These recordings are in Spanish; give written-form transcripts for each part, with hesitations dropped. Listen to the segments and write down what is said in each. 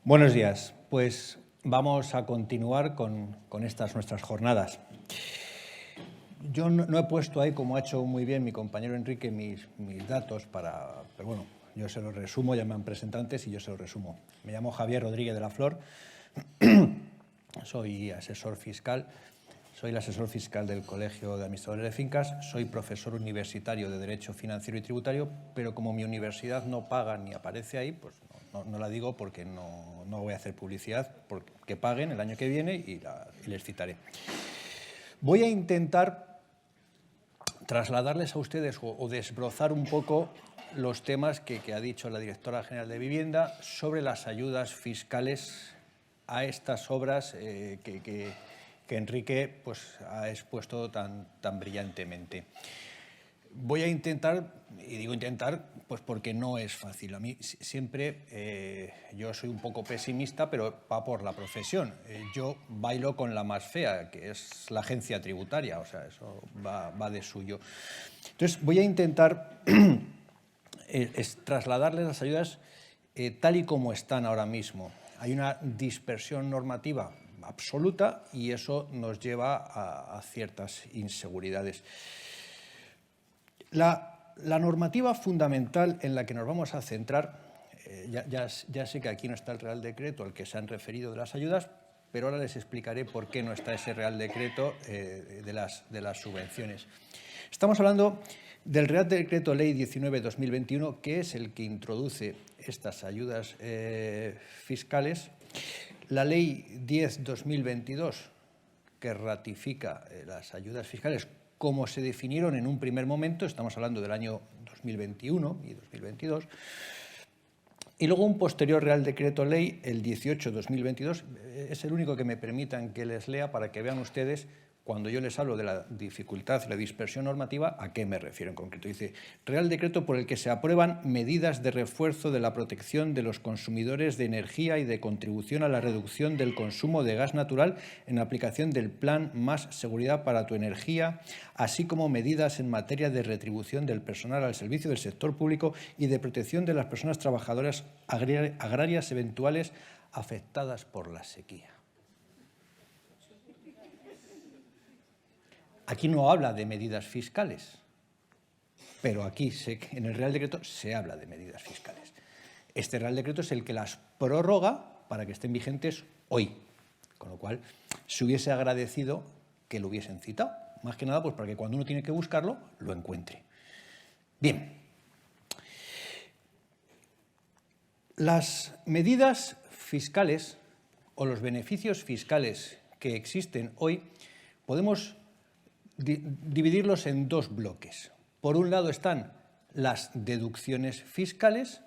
Buenos días. Pues vamos a continuar con estas nuestras jornadas. Yo no he puesto ahí, como ha hecho muy bien mi compañero Enrique, mis datos pero bueno, yo se los resumo, ya me han presentado antes y yo se los resumo. Me llamo Javier Rodríguez de la Flor, soy asesor fiscal, soy el asesor fiscal del Colegio de Administradores de Fincas, soy profesor universitario de Derecho Financiero y Tributario, pero como mi universidad no paga ni aparece ahí, pues no la digo porque no voy a hacer publicidad, porque paguen el año que viene y les citaré. Voy a intentar trasladarles a ustedes o desbrozar un poco los temas que ha dicho la directora general de Vivienda sobre las ayudas fiscales a estas obras que Enrique pues, ha expuesto tan brillantemente. Voy a intentar, y digo intentar, pues porque no es fácil. A mí siempre, yo soy un poco pesimista, pero va por la profesión. Yo bailo con la más fea, que es la agencia tributaria, o sea, eso va de suyo. Entonces, voy a intentar trasladarles las ayudas tal y como están ahora mismo. Hay una dispersión normativa absoluta y eso nos lleva a ciertas inseguridades. La normativa fundamental en la que nos vamos a centrar, ya sé que aquí no está el Real Decreto al que se han referido de las ayudas, pero ahora les explicaré por qué no está ese Real Decreto de las subvenciones. Estamos hablando del Real Decreto Ley 19/2021, que es el que introduce estas ayudas fiscales, la Ley 10/2022, que ratifica las ayudas fiscales como se definieron en un primer momento, estamos hablando del año 2021 y 2022, y luego un posterior Real Decreto Ley, el 18/2022, es el único que me permitan que les lea para que vean ustedes, cuando yo les hablo de la dificultad, la dispersión normativa, ¿a qué me refiero en concreto? Dice, Real Decreto por el que se aprueban medidas de refuerzo de la protección de los consumidores de energía y de contribución a la reducción del consumo de gas natural en aplicación del Plan Más Seguridad para tu Energía, así como medidas en materia de retribución del personal al servicio del sector público y de protección de las personas trabajadoras agrarias eventuales afectadas por la sequía. Aquí no habla de medidas fiscales, pero aquí en el Real Decreto se habla de medidas fiscales. Este Real Decreto es el que las prorroga para que estén vigentes hoy, con lo cual se hubiese agradecido que lo hubiesen citado, más que nada pues para que cuando uno tiene que buscarlo, lo encuentre. Bien. Las medidas fiscales o los beneficios fiscales que existen hoy podemos dividirlos en dos bloques. Por un lado están las deducciones fiscales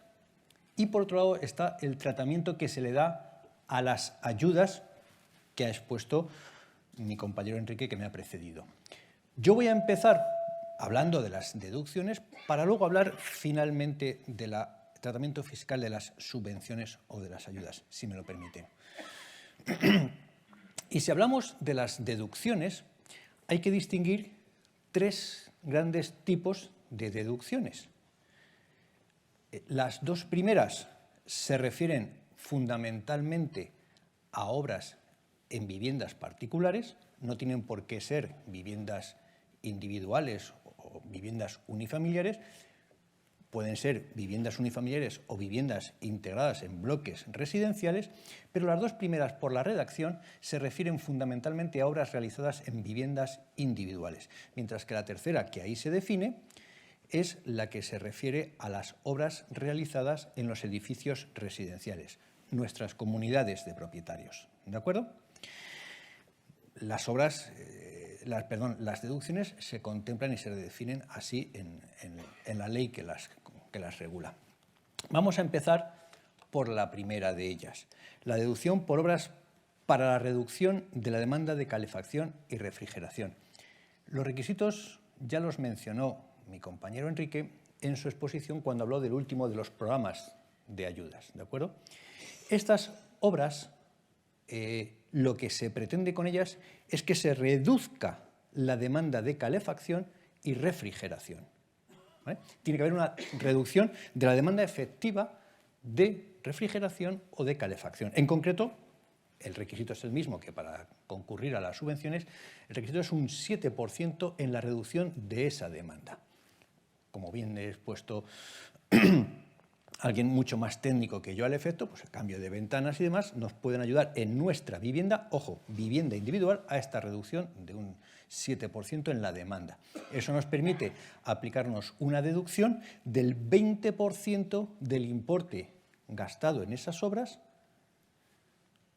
y por otro lado está el tratamiento que se le da a las ayudas que ha expuesto mi compañero Enrique, que me ha precedido. Yo voy a empezar hablando de las deducciones para luego hablar finalmente del tratamiento fiscal de las subvenciones o de las ayudas, si me lo permiten. Y si hablamos de las deducciones, hay que distinguir tres grandes tipos de deducciones. Las dos primeras se refieren fundamentalmente a obras en viviendas particulares, no tienen por qué ser viviendas individuales o viviendas unifamiliares, pueden ser viviendas unifamiliares o viviendas integradas en bloques residenciales, pero las dos primeras, por la redacción, se refieren fundamentalmente a obras realizadas en viviendas individuales, mientras que la tercera, que ahí se define, es la que se refiere a las obras realizadas en los edificios residenciales, nuestras comunidades de propietarios. ¿De acuerdo? Las deducciones se contemplan y se definen así en la ley que las regula. Vamos a empezar por la primera de ellas, la deducción por obras para la reducción de la demanda de calefacción y refrigeración. Los requisitos ya los mencionó mi compañero Enrique en su exposición cuando habló del último de los programas de ayudas, ¿de acuerdo? Estas obras, lo que se pretende con ellas es que se reduzca la demanda de calefacción y refrigeración. ¿Vale? Tiene que haber una reducción de la demanda efectiva de refrigeración o de calefacción. En concreto, el requisito es el mismo que para concurrir a las subvenciones, el requisito es un 7% en la reducción de esa demanda. Como bien he expuesto alguien mucho más técnico que yo al efecto, pues el cambio de ventanas y demás nos pueden ayudar en nuestra vivienda, ojo, vivienda individual, a esta reducción de un 7% en la demanda. Eso nos permite aplicarnos una deducción del 20% del importe gastado en esas obras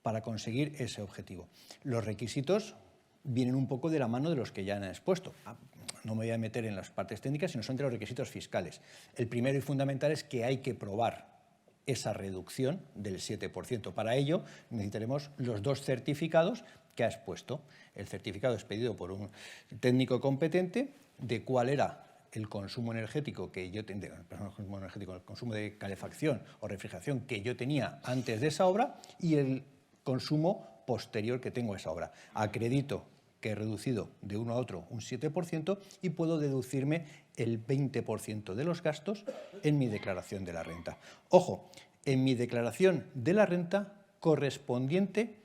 para conseguir ese objetivo. Los requisitos vienen un poco de la mano de los que ya han expuesto. No me voy a meter en las partes técnicas, sino son de los requisitos fiscales. El primero y fundamental es que hay que probar esa reducción del 7%. Para ello necesitaremos los dos certificados que ha expuesto. El certificado expedido por un técnico competente de cuál era el consumo energético que yo tenía, el consumo de calefacción o refrigeración que yo tenía antes de esa obra y el consumo posterior que tengo a esa obra. Acredito que he reducido de uno a otro un 7% y puedo deducirme el 20% de los gastos en mi declaración de la renta. Ojo, en mi declaración de la renta correspondiente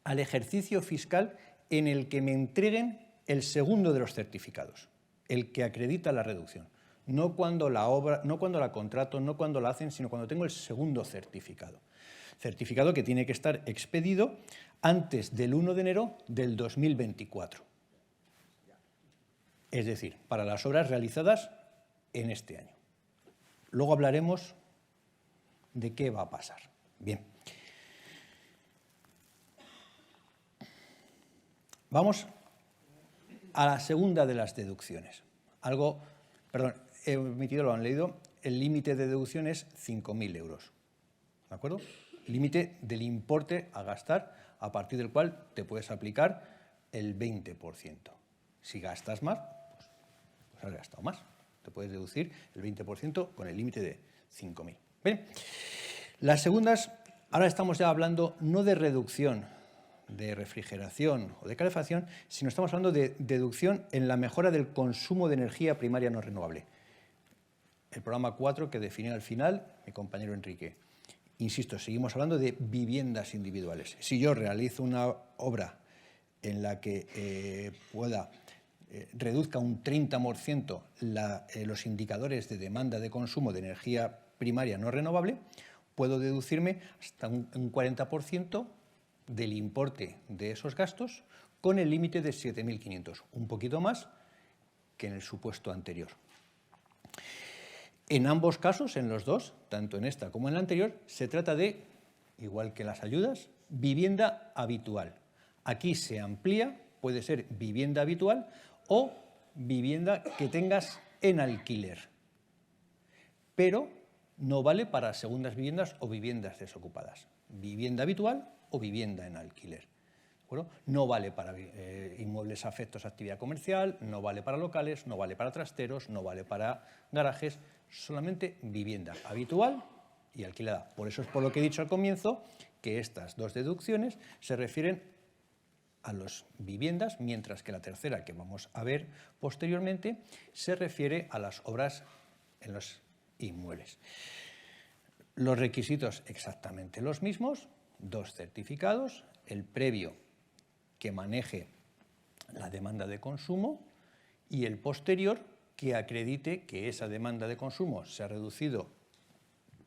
al ejercicio fiscal en el que me entreguen el segundo de los certificados, el que acredita la reducción. No cuando la obra, no cuando la contrato, no cuando la hacen, sino cuando tengo el segundo certificado. Certificado que tiene que estar expedido antes del 1 de enero del 2024. Es decir, para las obras realizadas en este año. Luego hablaremos de qué va a pasar. Bien. Vamos a la segunda de las deducciones. He omitido, lo han leído, el límite de deducción es 5.000 euros. ¿De acuerdo? Límite del importe a gastar a partir del cual te puedes aplicar el 20%. Si gastas más, pues has gastado más. Te puedes deducir el 20% con el límite de 5.000. Bien, las segundas, ahora estamos ya hablando no de reducción de refrigeración o de calefacción, sino estamos hablando de deducción en la mejora del consumo de energía primaria no renovable. El programa 4 que definió al final mi compañero Enrique. Insisto, seguimos hablando de viviendas individuales. Si yo realizo una obra en la que reduzca un 30% los indicadores de demanda de consumo de energía primaria no renovable, puedo deducirme hasta un 40% del importe de esos gastos con el límite de 7.500, un poquito más que en el supuesto anterior. En ambos casos, en los dos, tanto en esta como en la anterior, se trata de, igual que las ayudas, vivienda habitual. Aquí se amplía, puede ser vivienda habitual o vivienda que tengas en alquiler, pero no vale para segundas viviendas o viviendas desocupadas. Vivienda habitual o vivienda en alquiler. Bueno, no vale para inmuebles afectos a actividad comercial, no vale para locales, no vale para trasteros, no vale para garajes, solamente vivienda habitual y alquilada. Por eso es por lo que he dicho al comienzo que estas dos deducciones se refieren a las viviendas, mientras que la tercera, que vamos a ver posteriormente, se refiere a las obras en los inmuebles. Los requisitos exactamente los mismos, dos certificados, el previo que maneje la demanda de consumo y el posterior que acredite que esa demanda de consumo se ha reducido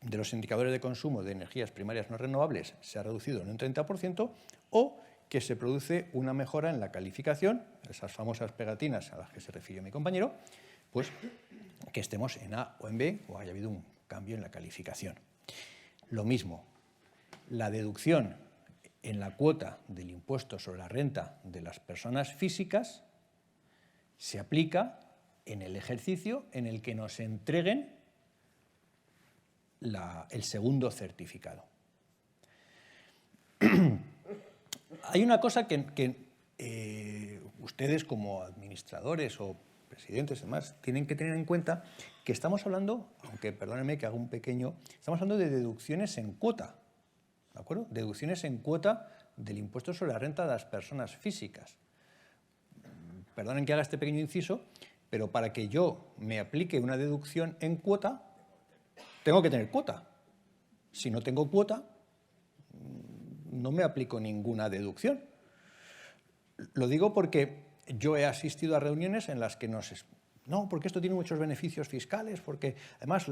de los indicadores de consumo de energías primarias no renovables, se ha reducido en un 30% o que se produce una mejora en la calificación, esas famosas pegatinas a las que se refirió mi compañero, pues que estemos en A o en B o haya habido un cambio en la calificación. Lo mismo, la deducción en la cuota del impuesto sobre la renta de las personas físicas se aplica en el ejercicio en el que nos entreguen el segundo certificado. Hay una cosa que ustedes como administradores o presidentes y demás tienen que tener en cuenta, que estamos hablando, aunque perdónenme que haga un pequeño, estamos hablando de deducciones en cuota, ¿de acuerdo? Deducciones en cuota del impuesto sobre la renta de las personas físicas. Perdonen que haga este pequeño inciso, pero para que yo me aplique una deducción en cuota, tengo que tener cuota. Si no tengo cuota, no me aplico ninguna deducción. Lo digo porque yo he asistido a reuniones en las que no, porque esto tiene muchos beneficios fiscales, porque además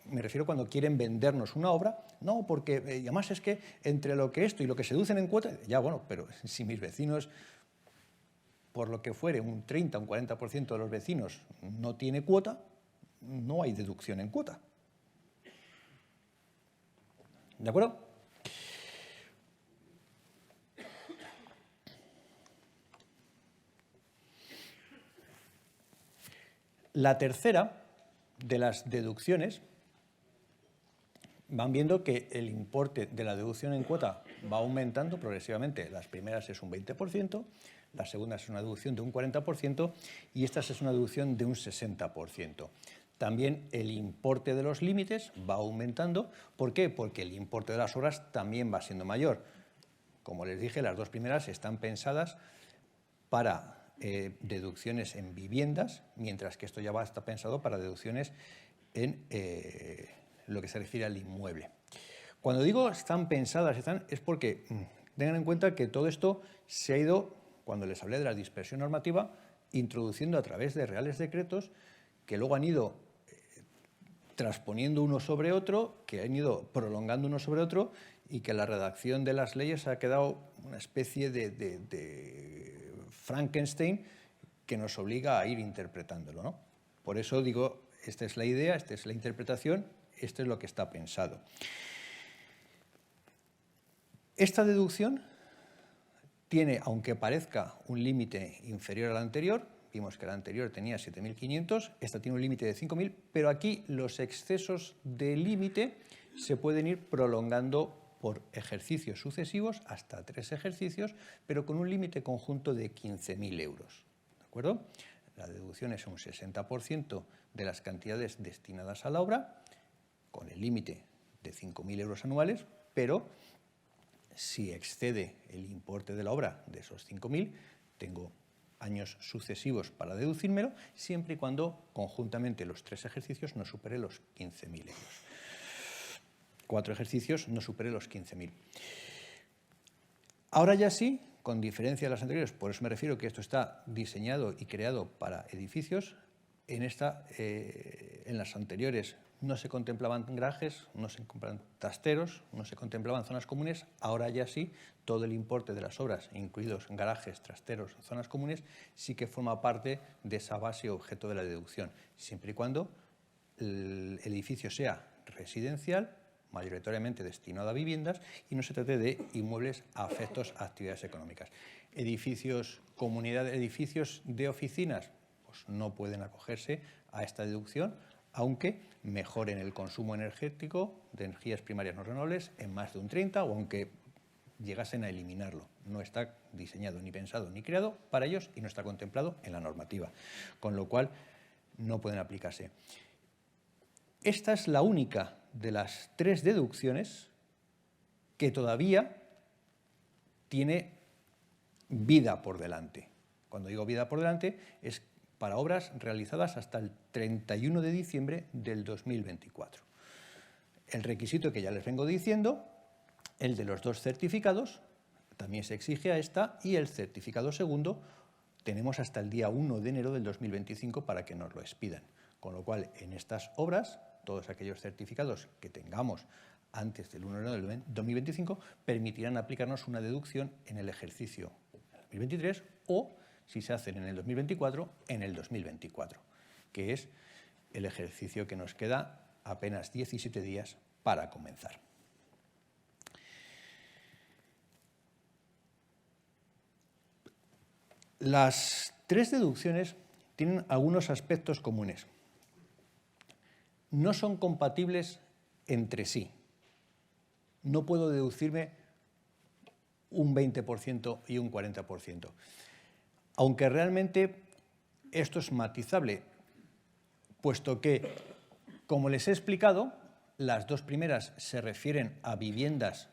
me refiero cuando quieren vendernos una obra, no, porque y además es que entre lo que esto y lo que se deducen en cuota, ya bueno, pero si mis vecinos, por lo que fuere, un 30, un 40% de los vecinos no tiene cuota, no hay deducción en cuota. ¿De acuerdo? La tercera de las deducciones, van viendo que el importe de la deducción en cuota va aumentando progresivamente. Las primeras es un 20%, la segunda es una deducción de un 40% y esta es una deducción de un 60%. También el importe de los límites va aumentando. ¿Por qué? Porque el importe de las obras también va siendo mayor. Como les dije, las dos primeras están pensadas para deducciones en viviendas, mientras que esto ya está pensado para deducciones en lo que se refiere al inmueble. Cuando digo están pensadas, es porque tengan en cuenta que todo esto se ha ido, cuando les hablé de la dispersión normativa, introduciendo a través de reales decretos que luego han ido transponiendo uno sobre otro, que han ido prolongando uno sobre otro y que la redacción de las leyes ha quedado una especie de Frankenstein que nos obliga a ir interpretándolo, ¿no? Por eso digo, esta es la idea, esta es la interpretación, esto es lo que está pensado. Esta deducción tiene, aunque parezca un límite inferior al anterior, vimos que la anterior tenía 7.500, esta tiene un límite de 5.000, pero aquí los excesos de límite se pueden ir prolongando por ejercicios sucesivos, hasta 3 ejercicios, pero con un límite conjunto de 15.000 euros. ¿De acuerdo? La deducción es un 60% de las cantidades destinadas a la obra, con el límite de 5.000 euros anuales, pero si excede el importe de la obra de esos 5.000, tengo años sucesivos para deducírmelo, siempre y cuando conjuntamente los 3 ejercicios no supere los 15.000 euros. 4 ejercicios no supere los 15.000. Ahora ya sí, con diferencia de las anteriores, por eso me refiero que esto está diseñado y creado para edificios. En las anteriores no se contemplaban garajes, no se contemplaban trasteros, no se contemplaban zonas comunes. Ahora ya sí, todo el importe de las obras, incluidos garajes, trasteros, zonas comunes, sí que forma parte de esa base objeto de la deducción, siempre y cuando el edificio sea residencial, mayoritariamente destinado a viviendas, y no se trate de inmuebles afectos a actividades económicas. Edificios de oficinas, pues no pueden acogerse a esta deducción, aunque mejoren el consumo energético de energías primarias no renovables en más de un 30%, o aunque llegasen a eliminarlo. No está diseñado, ni pensado, ni creado para ellos y no está contemplado en la normativa, con lo cual no pueden aplicarse. Esta es la única de las 3 deducciones que todavía tiene vida por delante. Cuando digo vida por delante es para obras realizadas hasta el 31 de diciembre del 2024. El requisito que ya les vengo diciendo, el de los 2 certificados, también se exige a esta, y el certificado segundo tenemos hasta el día 1 de enero del 2025 para que nos lo expidan. Con lo cual, en estas obras, todos aquellos certificados que tengamos antes del 1 de enero del 2025 permitirán aplicarnos una deducción en el ejercicio 2023 o, si se hacen en el 2024, en el 2024, que es el ejercicio que nos queda apenas 17 días para comenzar. Las 3 deducciones tienen algunos aspectos comunes. No son compatibles entre sí. No puedo deducirme un 20% y un 40%. Aunque realmente esto es matizable, puesto que, como les he explicado, las 2 primeras se refieren a viviendas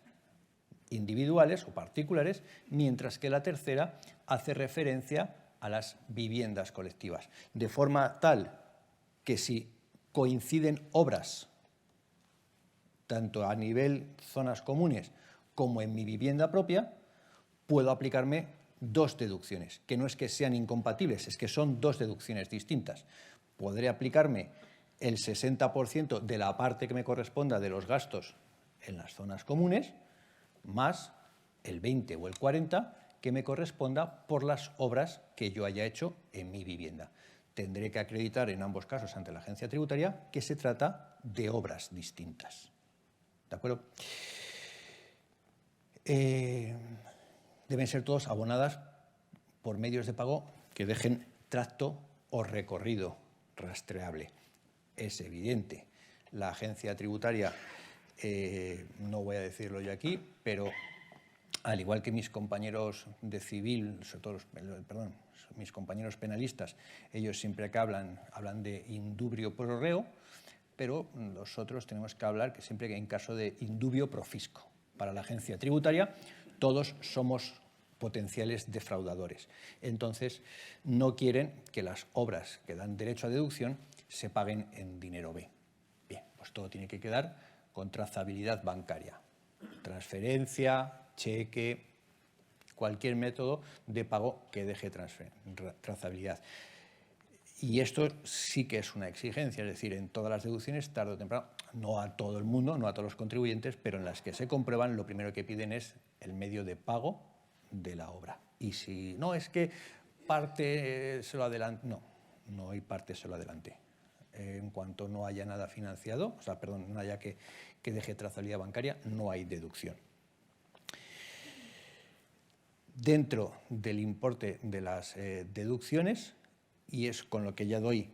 individuales o particulares, mientras que la tercera hace referencia a las viviendas colectivas, de forma tal que si coinciden obras tanto a nivel zonas comunes como en mi vivienda propia, puedo aplicarme dos deducciones, que no es que sean incompatibles, es que son dos deducciones distintas. Podré aplicarme el 60% de la parte que me corresponda de los gastos en las zonas comunes, más el 20 o el 40% que me corresponda por las obras que yo haya hecho en mi vivienda. Tendré que acreditar en ambos casos ante la agencia tributaria que se trata de obras distintas. ¿De acuerdo? Deben ser todas abonadas por medios de pago que dejen tracto o recorrido rastreable. Es evidente. La agencia tributaria, no voy a decirlo yo aquí, pero al igual que mis compañeros de civil, sobre todo mis compañeros penalistas, ellos siempre que hablan de indubio pro reo, pero nosotros tenemos que hablar que siempre que en caso de indubio pro fisco. Para la agencia tributaria todos somos potenciales defraudadores. Entonces, no quieren que las obras que dan derecho a deducción se paguen en dinero B. Bien, pues todo tiene que quedar con trazabilidad bancaria. Transferencia, cheque, cualquier método de pago que deje trazabilidad. Y esto sí que es una exigencia, es decir, en todas las deducciones, tarde o temprano, no a todo el mundo, no a todos los contribuyentes, pero en las que se comprueban, lo primero que piden es el medio de pago de la obra. Y si no, es que parte se lo adelante, no hay parte se lo adelante. En cuanto no haya nada financiado, no haya que deje trazabilidad bancaria, no hay deducción. Dentro del importe de las deducciones, y es con lo que ya doy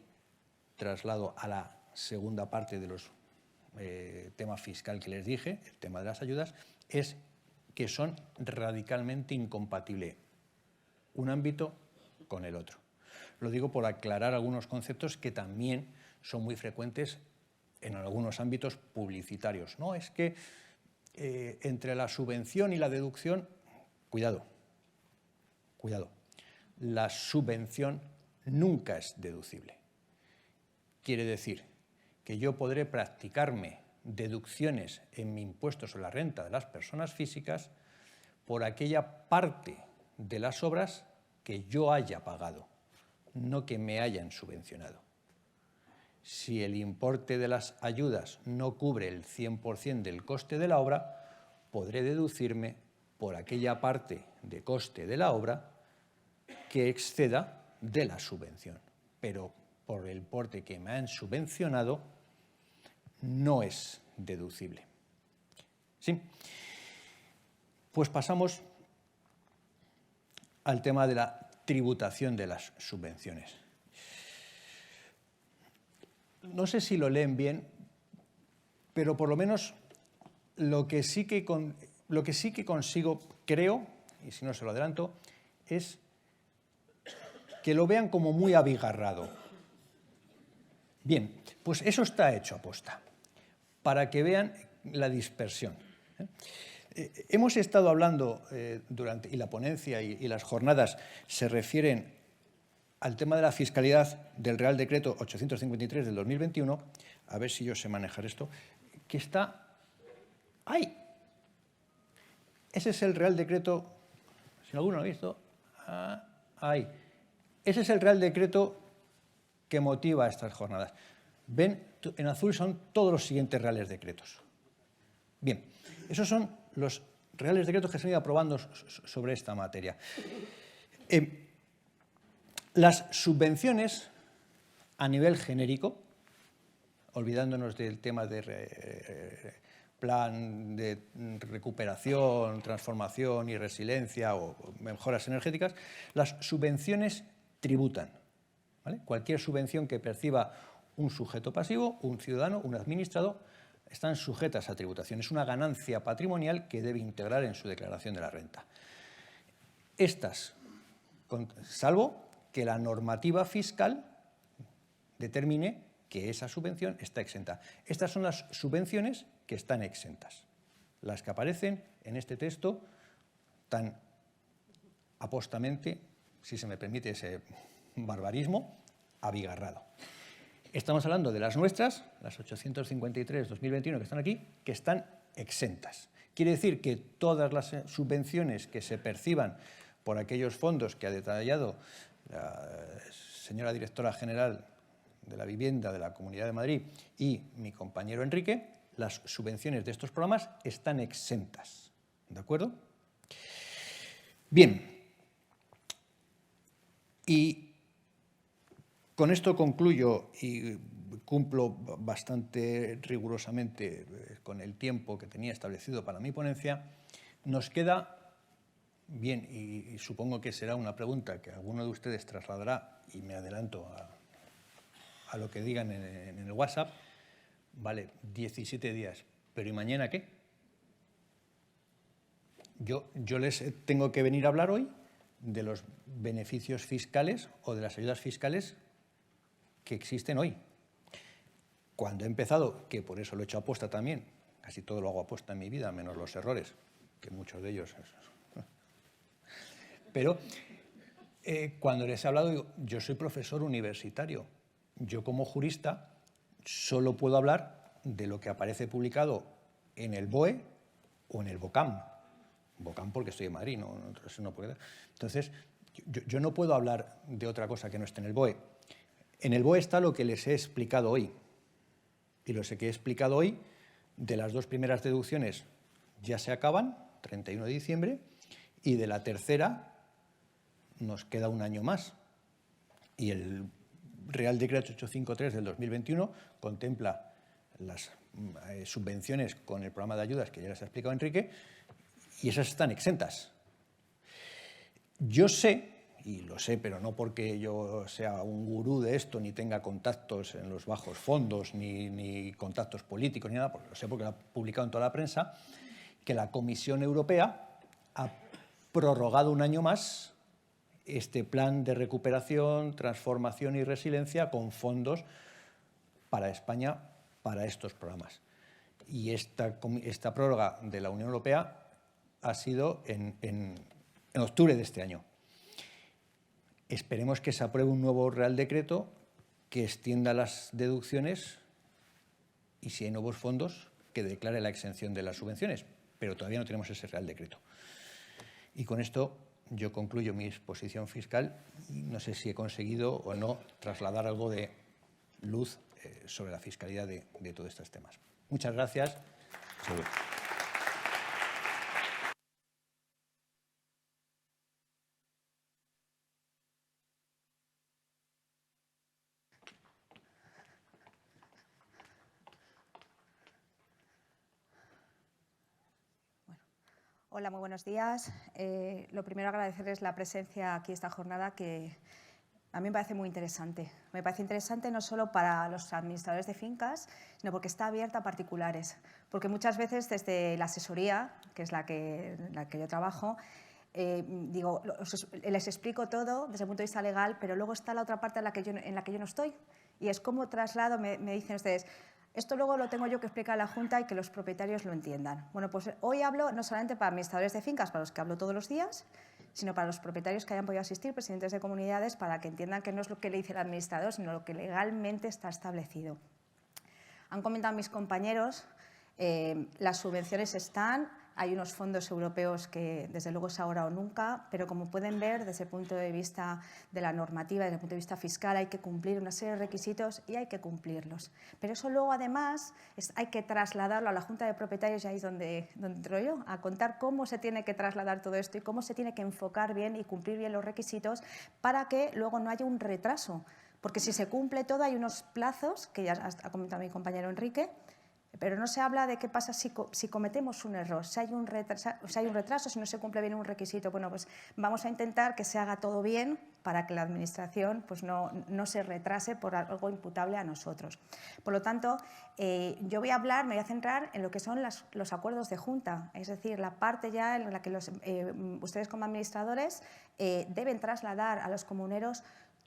traslado a la segunda parte de los temas fiscal que les dije, el tema de las ayudas, es que son radicalmente incompatibles un ámbito con el otro. Lo digo por aclarar algunos conceptos que también son muy frecuentes en algunos ámbitos publicitarios. No, es que entre la subvención y la deducción, cuidado, la subvención nunca es deducible. Quiere decir que yo podré practicarme deducciones en mi impuesto sobre la renta de las personas físicas por aquella parte de las obras que yo haya pagado, no que me hayan subvencionado. Si el importe de las ayudas no cubre el 100% del coste de la obra, podré deducirme por aquella parte de coste de la obra que exceda de la subvención, pero por el importe que me han subvencionado no es deducible. ¿Sí? Pues pasamos al tema de la tributación de las subvenciones. No sé si lo leen bien, pero por lo menos lo que sí que consigo, creo, y si no se lo adelanto, es que lo vean como muy abigarrado. Bien, pues eso está hecho aposta, para que vean la dispersión. Hemos estado hablando y la ponencia y las jornadas se refieren al tema de la fiscalidad del Real Decreto 853 del 2021, a ver si yo sé manejar esto, que está ahí. Ese es el Real Decreto, si alguno lo ha visto, ahí. Ese es el Real Decreto que motiva estas jornadas. Ven, en azul son todos los siguientes Reales Decretos. Bien, esos son los Reales Decretos que se han ido aprobando sobre esta materia. Las subvenciones a nivel genérico, olvidándonos del tema de plan de recuperación, transformación y resiliencia o mejoras energéticas, las subvenciones tributan, ¿vale? Cualquier subvención que perciba un sujeto pasivo, un ciudadano, un administrado, están sujetas a tributación. Es una ganancia patrimonial que debe integrar en su declaración de la renta. Estas, salvo que la normativa fiscal determine que esa subvención está exenta. Estas son las subvenciones que están exentas, las que aparecen en este texto tan apostamente, si se me permite ese barbarismo, abigarrado. Estamos hablando de las nuestras, las 853-2021 que están aquí, que están exentas. Quiere decir que todas las subvenciones que se perciban por aquellos fondos que ha detallado la señora directora general de la Vivienda de la Comunidad de Madrid y mi compañero Enrique, las subvenciones de estos programas están exentas. ¿De acuerdo? Bien. Y con esto concluyo y cumplo bastante rigurosamente con el tiempo que tenía establecido para mi ponencia. Nos queda, bien, y supongo que será una pregunta que alguno de ustedes trasladará, y me adelanto a lo que digan en el WhatsApp, vale, 17 días, pero ¿y mañana qué? Yo les tengo que venir a hablar hoy de los beneficios fiscales o de las ayudas fiscales que existen hoy. Cuando he empezado, que por eso lo he hecho aposta también, casi todo lo hago aposta en mi vida, menos los errores, que muchos de ellos... Pero cuando les he hablado, digo, yo soy profesor universitario. Yo como jurista solo puedo hablar de lo que aparece publicado en el BOE o en el BOCAM. BOCAM porque estoy en Madrid, no puedo. Entonces, yo no puedo hablar de otra cosa que no esté en el BOE. En el BOE está lo que les he explicado hoy. Y lo que he explicado hoy, de las dos primeras deducciones ya se acaban, 31 de diciembre, y de la tercera nos queda un año más. Y el Real Decreto 853 del 2021 contempla las subvenciones con el programa de ayudas que ya les ha explicado Enrique, y esas están exentas. Yo sé, y lo sé, pero no porque yo sea un gurú de esto, ni tenga contactos en los bajos fondos, ni contactos políticos, ni nada, porque lo sé porque lo ha publicado en toda la prensa, que la Comisión Europea ha prorrogado un año más este plan de recuperación, transformación y resiliencia con fondos para España, para estos programas. Y esta prórroga de la Unión Europea ha sido en octubre de este año. Esperemos que se apruebe un nuevo Real Decreto que extienda las deducciones y, si hay nuevos fondos, que declare la exención de las subvenciones. Pero todavía no tenemos ese Real Decreto. Y con esto yo concluyo mi exposición fiscal y no sé si he conseguido o no trasladar algo de luz sobre la fiscalidad de todos estos temas. Muchas gracias. Salud. Hola, muy buenos días. Lo primero, agradecerles la presencia aquí esta jornada, que a mí me parece muy interesante. Me parece interesante no solo para los administradores de fincas, sino porque está abierta a particulares. Porque muchas veces desde la asesoría, que es la que yo trabajo, les explico todo desde el punto de vista legal, pero luego está la otra parte en la que yo no estoy. Y es cómo traslado, me dicen ustedes, esto luego lo tengo yo que explicar a la Junta y que los propietarios lo entiendan. Bueno, pues hoy hablo no solamente para administradores de fincas, para los que hablo todos los días, sino para los propietarios que hayan podido asistir, presidentes de comunidades, para que entiendan que no es lo que le dice el administrador, sino lo que legalmente está establecido. Han comentado mis compañeros, las subvenciones están, hay unos fondos europeos que desde luego es ahora o nunca, pero como pueden ver, desde el punto de vista de la normativa, desde el punto de vista fiscal, hay que cumplir una serie de requisitos y hay que cumplirlos. Pero eso luego, además, hay que trasladarlo a la Junta de Propietarios, y ahí es donde entro yo, a contar cómo se tiene que trasladar todo esto y cómo se tiene que enfocar bien y cumplir bien los requisitos para que luego no haya un retraso. Porque si se cumple todo, hay unos plazos, que ya ha comentado mi compañero Enrique, pero no se habla de qué pasa si cometemos un error, si hay un retraso, si no se cumple bien un requisito. Bueno, pues vamos a intentar que se haga todo bien para que la Administración pues no se retrase por algo imputable a nosotros. Por lo tanto, yo me voy a centrar en lo que son los acuerdos de Junta, es decir, la parte ya en la que ustedes como administradores deben trasladar a los comuneros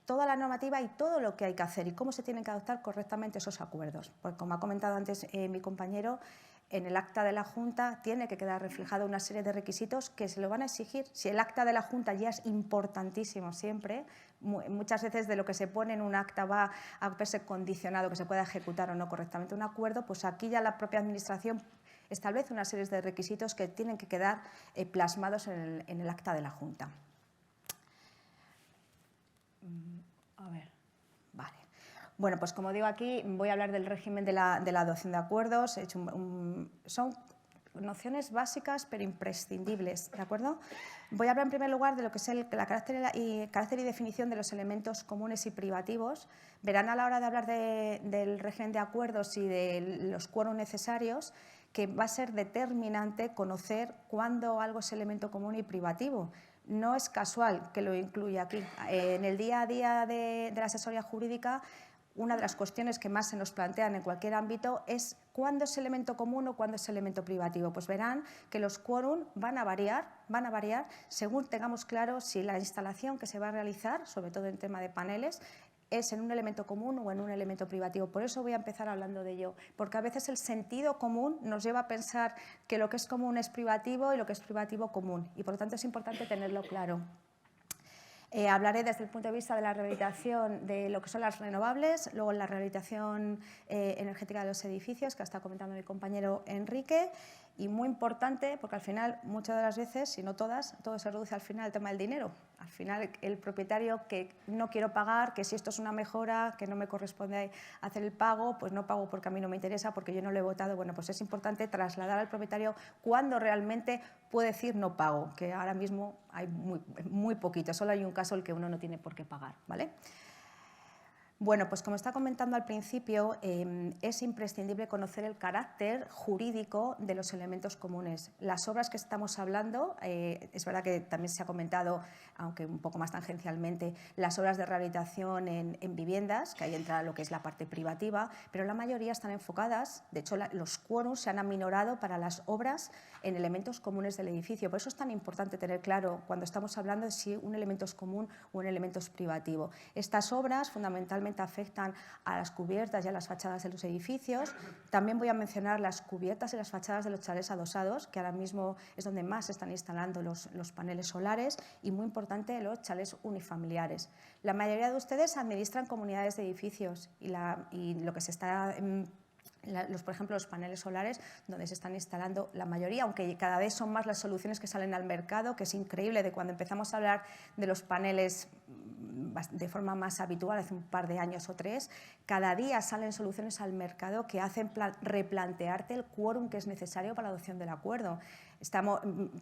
toda la normativa y todo lo que hay que hacer y cómo se tienen que adoptar correctamente esos acuerdos. Pues como ha comentado antes mi compañero, en el acta de la Junta tiene que quedar reflejado una serie de requisitos que se lo van a exigir. Si el acta de la Junta ya es importantísimo siempre, muchas veces de lo que se pone en un acta va a verse condicionado que se pueda ejecutar o no correctamente un acuerdo, pues aquí ya la propia Administración establece una serie de requisitos que tienen que quedar plasmados en el acta de la Junta. A ver, vale. Bueno, pues como digo aquí, voy a hablar del régimen de la adopción de acuerdos. He hecho son nociones básicas pero imprescindibles, ¿de acuerdo? Voy a hablar en primer lugar de lo que es el carácter y definición de los elementos comunes y privativos. Verán a la hora de hablar del régimen de acuerdos y de los quórum necesarios que va a ser determinante conocer cuándo algo es elemento común y privativo. No es casual que lo incluya aquí. En el día a día de la asesoría jurídica, una de las cuestiones que más se nos plantean en cualquier ámbito es cuándo es elemento común o cuándo es elemento privativo. Pues verán que los quórum van a variar según tengamos claro si la instalación que se va a realizar, sobre todo en tema de paneles, es en un elemento común o en un elemento privativo. Por eso voy a empezar hablando de ello, porque a veces el sentido común nos lleva a pensar que lo que es común es privativo y lo que es privativo común, y por lo tanto es importante tenerlo claro. Hablaré desde el punto de vista de la rehabilitación de lo que son las renovables, luego la rehabilitación energética de los edificios, que ha estado comentando mi compañero Enrique, y muy importante, porque al final, muchas de las veces, si no todas, todo se reduce al final al tema del dinero. Al final, el propietario que no quiero pagar, que si esto es una mejora, que no me corresponde hacer el pago, pues no pago porque a mí no me interesa, porque yo no lo he votado. Bueno, pues es importante trasladar al propietario cuándo realmente puede decir no pago, que ahora mismo hay muy poquito, solo hay un caso en el que uno no tiene por qué pagar, ¿vale? Bueno, pues como estaba comentando al principio, es imprescindible conocer el carácter jurídico de los elementos comunes. Las obras que estamos hablando, es verdad que también se ha comentado, aunque un poco más tangencialmente, las obras de rehabilitación en viviendas, que ahí entra lo que es la parte privativa, pero la mayoría están enfocadas, de hecho los quórums se han aminorado para las obras en elementos comunes del edificio. Por eso es tan importante tener claro cuando estamos hablando de si un elemento es común o un elemento es privativo. Estas obras fundamentalmente afectan a las cubiertas y a las fachadas de los edificios. También voy a mencionar las cubiertas y las fachadas de los chalés adosados, que ahora mismo es donde más se están instalando los paneles solares, y muy importante los chalés unifamiliares. La mayoría de ustedes administran comunidades de edificios y lo que se está por ejemplo, los paneles solares, donde se están instalando la mayoría, aunque cada vez son más las soluciones que salen al mercado, que es increíble. De cuando empezamos a hablar de los paneles de forma más habitual, hace un par de años o 3, cada día salen soluciones al mercado que hacen replantearte el quórum que es necesario para la adopción del acuerdo.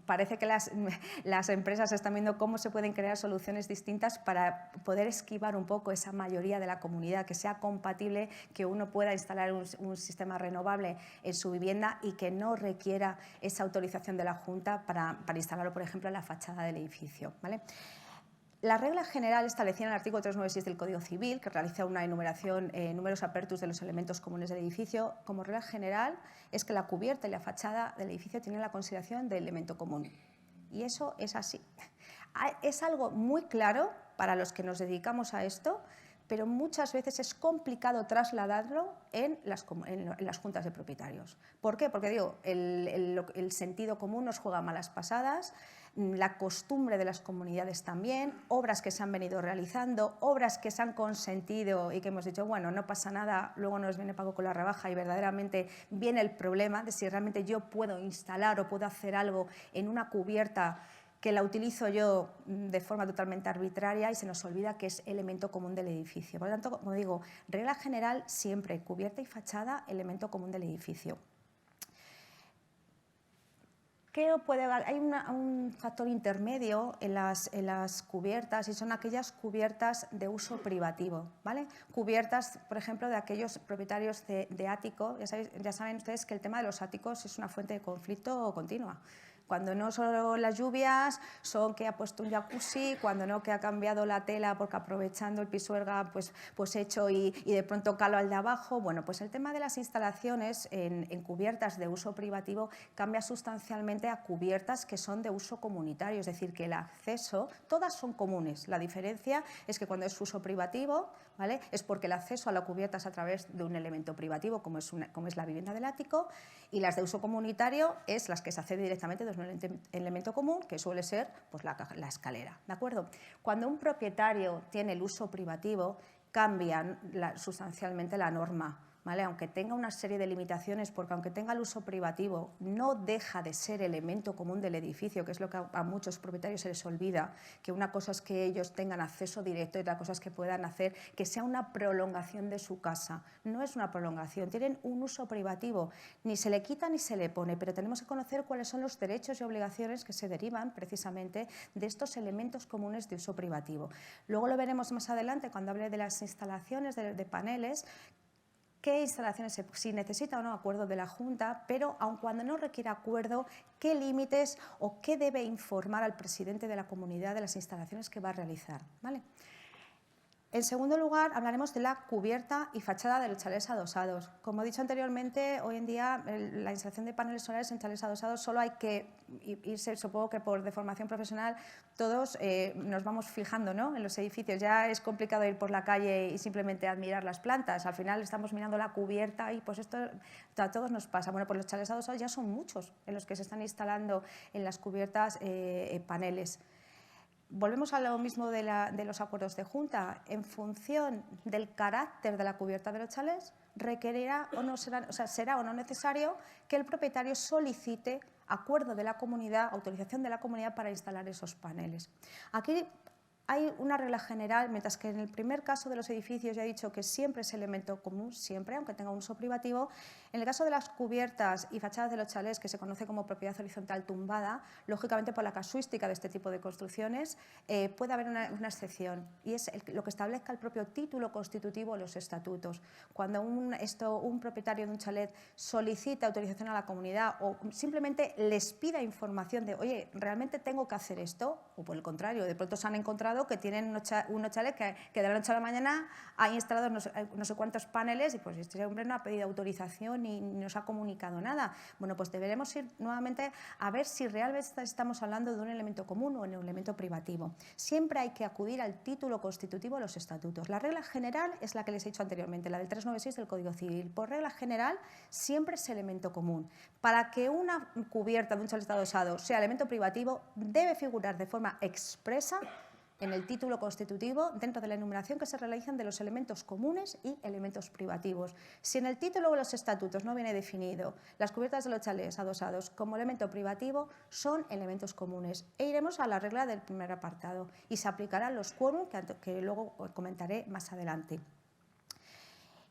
Parece que las empresas están viendo cómo se pueden crear soluciones distintas para poder esquivar un poco esa mayoría de la comunidad, que sea compatible, que uno pueda instalar un sistema renovable en su vivienda y que no requiera esa autorización de la Junta para instalarlo, por ejemplo, en la fachada del edificio, ¿vale? La regla general establecida en el artículo 396 del Código Civil, que realiza una enumeración numerus apertus de los elementos comunes del edificio, como regla general es que la cubierta y la fachada del edificio tienen la consideración de elemento común. Y eso es así. Es algo muy claro para los que nos dedicamos a esto, pero muchas veces es complicado trasladarlo en las juntas de propietarios. ¿Por qué? Porque digo, el sentido común nos juega malas pasadas, la costumbre de las comunidades también, obras que se han venido realizando, obras que se han consentido y que hemos dicho, bueno, no pasa nada, luego nos viene pago con la rebaja y verdaderamente viene el problema de si realmente yo puedo instalar o puedo hacer algo en una cubierta que la utilizo yo de forma totalmente arbitraria y se nos olvida que es elemento común del edificio. Por lo tanto, como digo, regla general siempre, cubierta y fachada, elemento común del edificio. Hay un factor intermedio en las cubiertas y son aquellas cubiertas de uso privativo, ¿vale? Cubiertas, por ejemplo, de aquellos propietarios de ático. Ya saben ustedes que el tema de los áticos es una fuente de conflicto continua. Cuando no son las lluvias, son que ha puesto un jacuzzi, cuando no que ha cambiado la tela porque aprovechando el pisuerga pues hecho y de pronto calo al de abajo. Bueno, pues el tema de las instalaciones en cubiertas de uso privativo cambia sustancialmente a cubiertas que son de uso comunitario, es decir, que el acceso, todas son comunes. La diferencia es que cuando es uso privativo, ¿vale?, es porque el acceso a la cubierta es a través de un elemento privativo, como es la vivienda del ático, y las de uso comunitario es las que se accede directamente desde un elemento común, que suele ser pues, la escalera. ¿De acuerdo? Cuando un propietario tiene el uso privativo, cambia sustancialmente la norma. ¿Vale? Aunque tenga una serie de limitaciones, porque aunque tenga el uso privativo, no deja de ser elemento común del edificio, que es lo que a muchos propietarios se les olvida, que una cosa es que ellos tengan acceso directo y otra cosa es que puedan hacer que sea una prolongación de su casa. No es una prolongación, tienen un uso privativo, ni se le quita ni se le pone, pero tenemos que conocer cuáles son los derechos y obligaciones que se derivan precisamente de estos elementos comunes de uso privativo. Luego lo veremos más adelante cuando hable de las instalaciones de paneles, qué instalaciones, si necesita o no acuerdo de la Junta, pero aun cuando no requiera acuerdo, qué límites o qué debe informar al presidente de la comunidad de las instalaciones que va a realizar. ¿Vale? En segundo lugar, hablaremos de la cubierta y fachada de los chalés adosados. Como he dicho anteriormente, hoy en día la instalación de paneles solares en chalés adosados solo hay que irse, supongo que por deformación profesional, todos nos vamos fijando, ¿no?, en los edificios. Ya es complicado ir por la calle y simplemente admirar las plantas. Al final estamos mirando la cubierta y pues esto a todos nos pasa. Bueno, pues los chalés adosados ya son muchos en los que se están instalando en las cubiertas paneles. Volvemos a lo mismo de los acuerdos de Junta. En función del carácter de la cubierta de los chalés, requerirá o no será o no necesario que el propietario solicite acuerdo de la comunidad, autorización de la comunidad para instalar esos paneles. Aquí hay una regla general, mientras que en el primer caso de los edificios ya he dicho que siempre es elemento común, siempre, aunque tenga un uso privativo. En el caso de las cubiertas y fachadas de los chalés, que se conoce como propiedad horizontal tumbada, lógicamente por la casuística de este tipo de construcciones, puede haber una excepción, y es lo que establezca el propio título constitutivo o los estatutos. Cuando un propietario de un chalet solicita autorización a la comunidad o simplemente les pida información de, oye, ¿realmente tengo que hacer esto? O por el contrario, de pronto se han encontrado que tienen unos chalets que de la noche a la mañana ha instalado no sé cuántos paneles y pues este hombre no ha pedido autorización ni nos ha comunicado nada. Bueno, pues deberemos ir nuevamente a ver si realmente estamos hablando de un elemento común o de un elemento privativo. Siempre hay que acudir al título constitutivo de los estatutos. La regla general es la que les he dicho anteriormente, la del 396 del Código Civil. Por regla general, siempre es elemento común. Para que una cubierta de un chalet adosado sea elemento privativo, debe figurar de forma expresa en el título constitutivo, dentro de la enumeración que se realizan de los elementos comunes y elementos privativos. Si en el título o los estatutos no viene definido las cubiertas de los chalés adosados como elemento privativo, son elementos comunes. E iremos a la regla del primer apartado y se aplicarán los quórum que luego comentaré más adelante.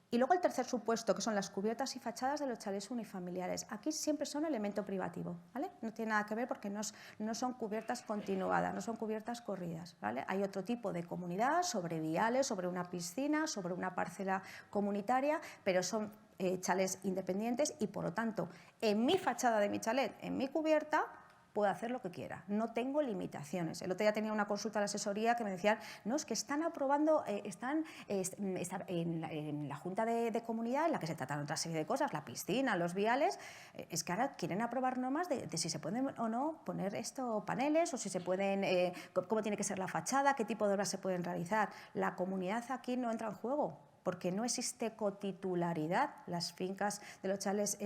Y luego el tercer supuesto, que son las cubiertas y fachadas de los chalés unifamiliares. Aquí siempre son elemento privativo, ¿vale? No tiene nada que ver porque no son cubiertas continuadas, no son cubiertas corridas, ¿vale? Hay otro tipo de comunidad, sobre viales, sobre una piscina, sobre una parcela comunitaria, pero son chalés independientes y, por lo tanto, en mi fachada de mi chalet, en mi cubierta, puedo hacer lo que quiera, no tengo limitaciones. El otro día tenía una consulta a la asesoría que me decían, no, es que están aprobando, están en la Junta de Comunidad, en la que se tratan otra serie de cosas, la piscina, los viales, es que ahora quieren aprobar normas de si se pueden o no poner paneles o si se pueden, cómo tiene que ser la fachada, qué tipo de obras se pueden realizar. La comunidad aquí no entra en juego, porque no existe cotitularidad. Las fincas de los chalés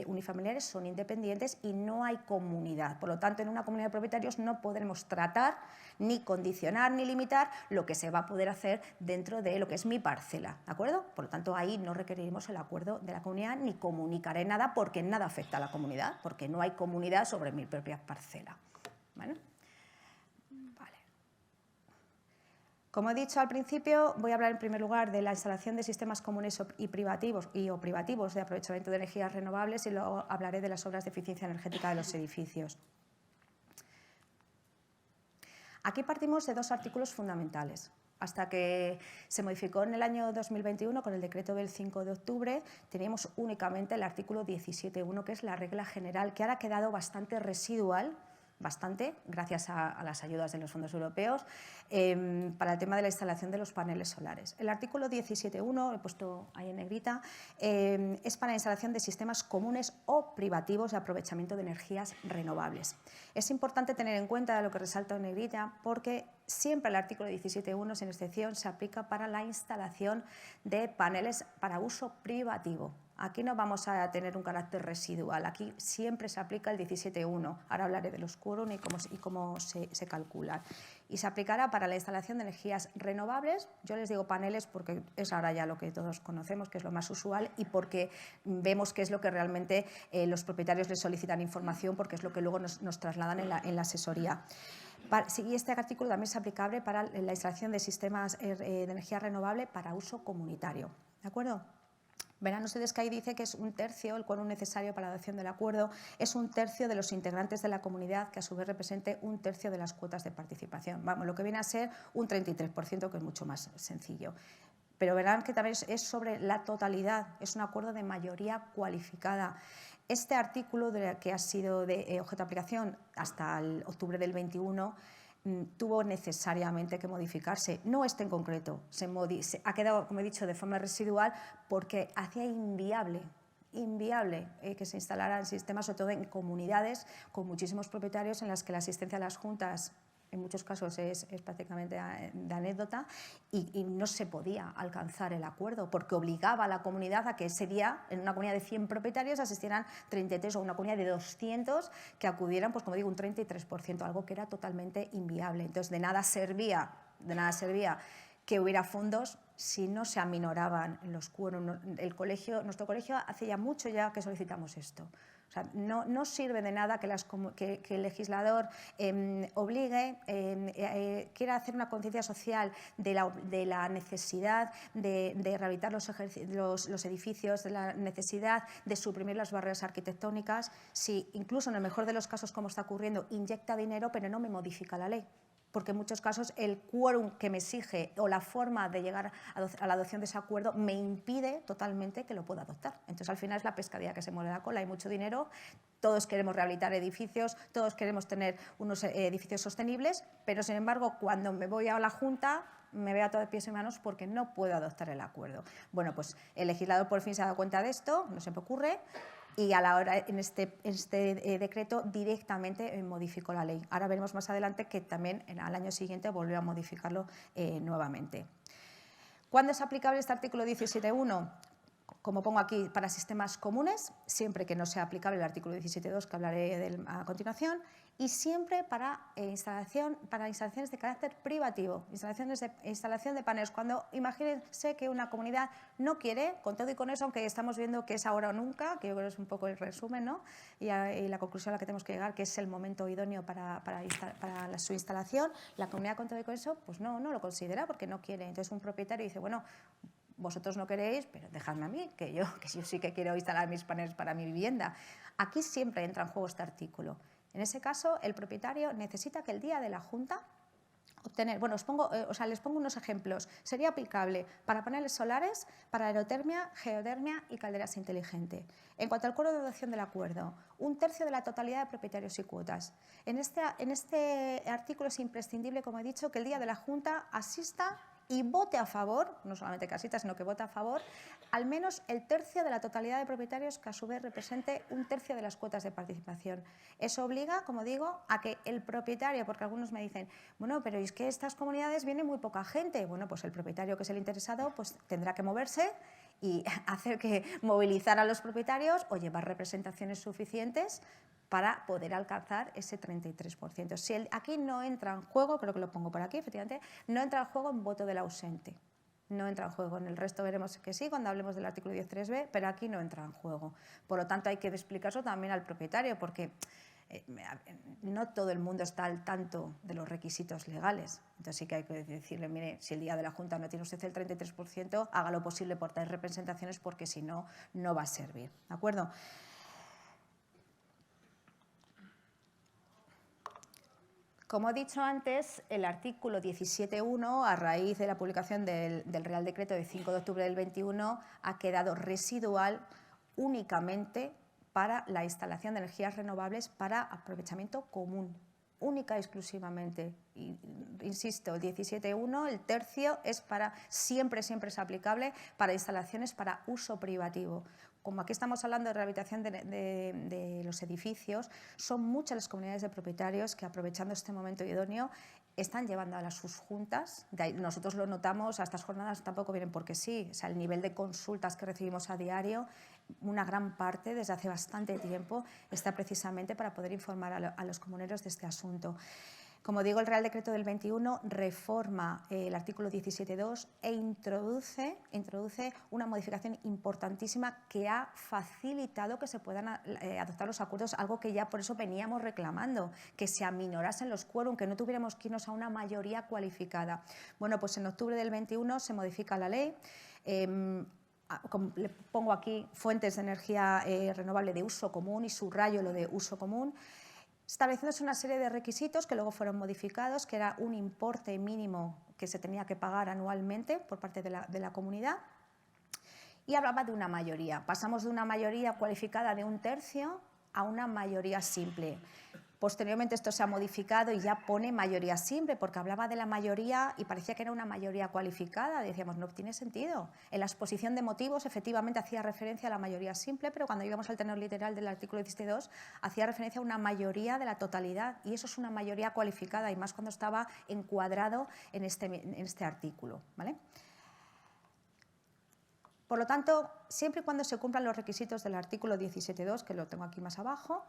unifamiliares son independientes y no hay comunidad. Por lo tanto, en una comunidad de propietarios no podremos tratar, ni condicionar, ni limitar lo que se va a poder hacer dentro de lo que es mi parcela, ¿de acuerdo? Por lo tanto, ahí no requeriremos el acuerdo de la comunidad ni comunicaré nada porque nada afecta a la comunidad, porque no hay comunidad sobre mi propia parcela. ¿Vale? Como he dicho al principio, voy a hablar en primer lugar de la instalación de sistemas comunes y privativos de aprovechamiento de energías renovables y luego hablaré de las obras de eficiencia energética de los edificios. Aquí partimos de dos artículos fundamentales. Hasta que se modificó en el año 2021 con el decreto del 5 de octubre, teníamos únicamente el artículo 17.1, que es la regla general, que ahora ha quedado bastante residual, gracias a las ayudas de los fondos europeos, para el tema de la instalación de los paneles solares. El artículo 17.1, lo he puesto ahí en negrita, es para la instalación de sistemas comunes o privativos de aprovechamiento de energías renovables. Es importante tener en cuenta lo que resalto en negrita, porque siempre el artículo 17.1, sin excepción, se aplica para la instalación de paneles para uso privativo. Aquí no vamos a tener un carácter residual, aquí siempre se aplica el 17.1. Ahora hablaré de los quórum y cómo se calculan. Y se aplicará para la instalación de energías renovables. Yo les digo paneles porque es ahora ya lo que todos conocemos, que es lo más usual, y porque vemos que es lo que realmente los propietarios les solicitan información, porque es lo que luego nos trasladan en la asesoría. Y este artículo también es aplicable para la instalación de sistemas de energía renovable para uso comunitario. ¿De acuerdo? Verán ustedes que ahí dice que es un tercio, el quórum necesario para la adopción del acuerdo, es un tercio de los integrantes de la comunidad, que a su vez represente un tercio de las cuotas de participación. Vamos, lo que viene a ser un 33%, que es mucho más sencillo. Pero verán que también es sobre la totalidad, es un acuerdo de mayoría cualificada. Este artículo, que ha sido de objeto de aplicación hasta el octubre del 21, tuvo necesariamente que modificarse. No este en concreto, ha quedado, como he dicho, de forma residual porque hacía inviable que se instalaran sistemas, sobre todo en comunidades con muchísimos propietarios, en las que la asistencia a las juntas en muchos casos es prácticamente de anécdota, y no se podía alcanzar el acuerdo porque obligaba a la comunidad a que ese día, en una comunidad de 100 propietarios, asistieran 33, o una comunidad de 200 que acudieran, pues como digo, un 33%, algo que era totalmente inviable. Entonces, de nada servía que hubiera fondos si no se aminoraban los quórum. Nuestro colegio hace ya mucho que solicitamos esto. O sea, no sirve de nada que el legislador obligue, quiera hacer una conciencia social de la necesidad de rehabilitar los edificios, de la necesidad de suprimir las barreras arquitectónicas, si incluso en el mejor de los casos, como está ocurriendo, inyecta dinero pero no me modifica la ley. Porque en muchos casos el quórum que me exige o la forma de llegar a la adopción de ese acuerdo me impide totalmente que lo pueda adoptar. Entonces, al final es la pescadilla que se muerde la cola, hay mucho dinero, todos queremos rehabilitar edificios, todos queremos tener unos edificios sostenibles, pero sin embargo, cuando me voy a la Junta, me veo atado de pies y manos porque no puedo adoptar el acuerdo. Bueno, pues el legislador por fin se ha dado cuenta de esto, no se me ocurre, y a la hora, en este decreto directamente modificó la ley. Ahora veremos más adelante que también al año siguiente volvió a modificarlo nuevamente. ¿Cuándo es aplicable este artículo 17.1? Como pongo aquí, para sistemas comunes, siempre que no sea aplicable el artículo 17.2, que hablaré a continuación, y siempre para instalaciones de carácter privativo, instalación de paneles. Cuando imagínense que una comunidad no quiere, con todo y con eso, aunque estamos viendo que es ahora o nunca, que yo creo que es un poco el resumen, ¿no? y la conclusión a la que tenemos que llegar, que es el momento idóneo para su instalación, la comunidad, con todo y con eso, pues no lo considera porque no quiere. Entonces un propietario dice, bueno, vosotros no queréis, pero dejadme a mí, que yo sí que quiero instalar mis paneles para mi vivienda. Aquí siempre entra en juego este artículo. En ese caso, el propietario necesita que el día de la Junta obtener, bueno, les pongo unos ejemplos. Sería aplicable para paneles solares, para aerotermia, geotermia y calderas inteligentes. En cuanto al quórum de adopción del acuerdo, un tercio de la totalidad de propietarios y cuotas. En este artículo es imprescindible, como he dicho, que el día de la Junta asista y vote a favor, no solamente que asista, sino que vote a favor, al menos el tercio de la totalidad de propietarios, que a su vez represente un tercio de las cuotas de participación. Eso obliga, como digo, a que el propietario, porque algunos me dicen, bueno, pero es que estas comunidades viene muy poca gente. Bueno, pues el propietario, que es el interesado, pues tendrá que moverse y hacer que movilizar a los propietarios o llevar representaciones suficientes para poder alcanzar ese 33%. Si aquí no entra en juego, creo que lo pongo por aquí, efectivamente, no entra en juego en voto del ausente. No entra en juego. En el resto veremos que sí, cuando hablemos del artículo 10.3b, pero aquí no entra en juego. Por lo tanto, hay que explicarlo también al propietario, porque no todo el mundo está al tanto de los requisitos legales. Entonces sí que hay que decirle, mire, si el día de la Junta no tiene usted el 33%, haga lo posible por traer representaciones, porque si no, no va a servir. ¿De acuerdo? Como he dicho antes, el artículo 17.1, a raíz de la publicación del Real Decreto de 5 de octubre del 21, ha quedado residual únicamente para la instalación de energías renovables para aprovechamiento común, única y exclusivamente. Y, insisto, el 17.1, el tercio, es para, siempre es aplicable para instalaciones para uso privativo. Como aquí estamos hablando de rehabilitación de los edificios, son muchas las comunidades de propietarios que, aprovechando este momento idóneo, están llevando a sus juntas. Nosotros lo notamos, a estas jornadas tampoco vienen porque sí. O sea, el nivel de consultas que recibimos a diario, una gran parte, desde hace bastante tiempo, está precisamente para poder informar a los comuneros de este asunto. Como digo, el Real Decreto del 21 reforma el artículo 17.2 e introduce una modificación importantísima que ha facilitado que se puedan adoptar los acuerdos, algo que ya por eso veníamos reclamando, que se aminorasen los quórum, que no tuviéramos que irnos a una mayoría cualificada. Bueno, pues en octubre del 21 se modifica la ley. Le pongo aquí fuentes de energía renovable de uso común y subrayo lo de uso común, estableciéndose una serie de requisitos que luego fueron modificados, que era un importe mínimo que se tenía que pagar anualmente por parte de la comunidad, y hablaba de una mayoría. Pasamos de una mayoría cualificada de un tercio a una mayoría simple. Posteriormente esto se ha modificado y ya pone mayoría simple, porque hablaba de la mayoría y parecía que era una mayoría cualificada. Decíamos, no tiene sentido. En la exposición de motivos efectivamente hacía referencia a la mayoría simple, pero cuando íbamos al tenor literal del artículo 17.2 hacía referencia a una mayoría de la totalidad, y eso es una mayoría cualificada, y más cuando estaba encuadrado en este artículo, ¿vale? Por lo tanto, siempre y cuando se cumplan los requisitos del artículo 17.2, que lo tengo aquí más abajo,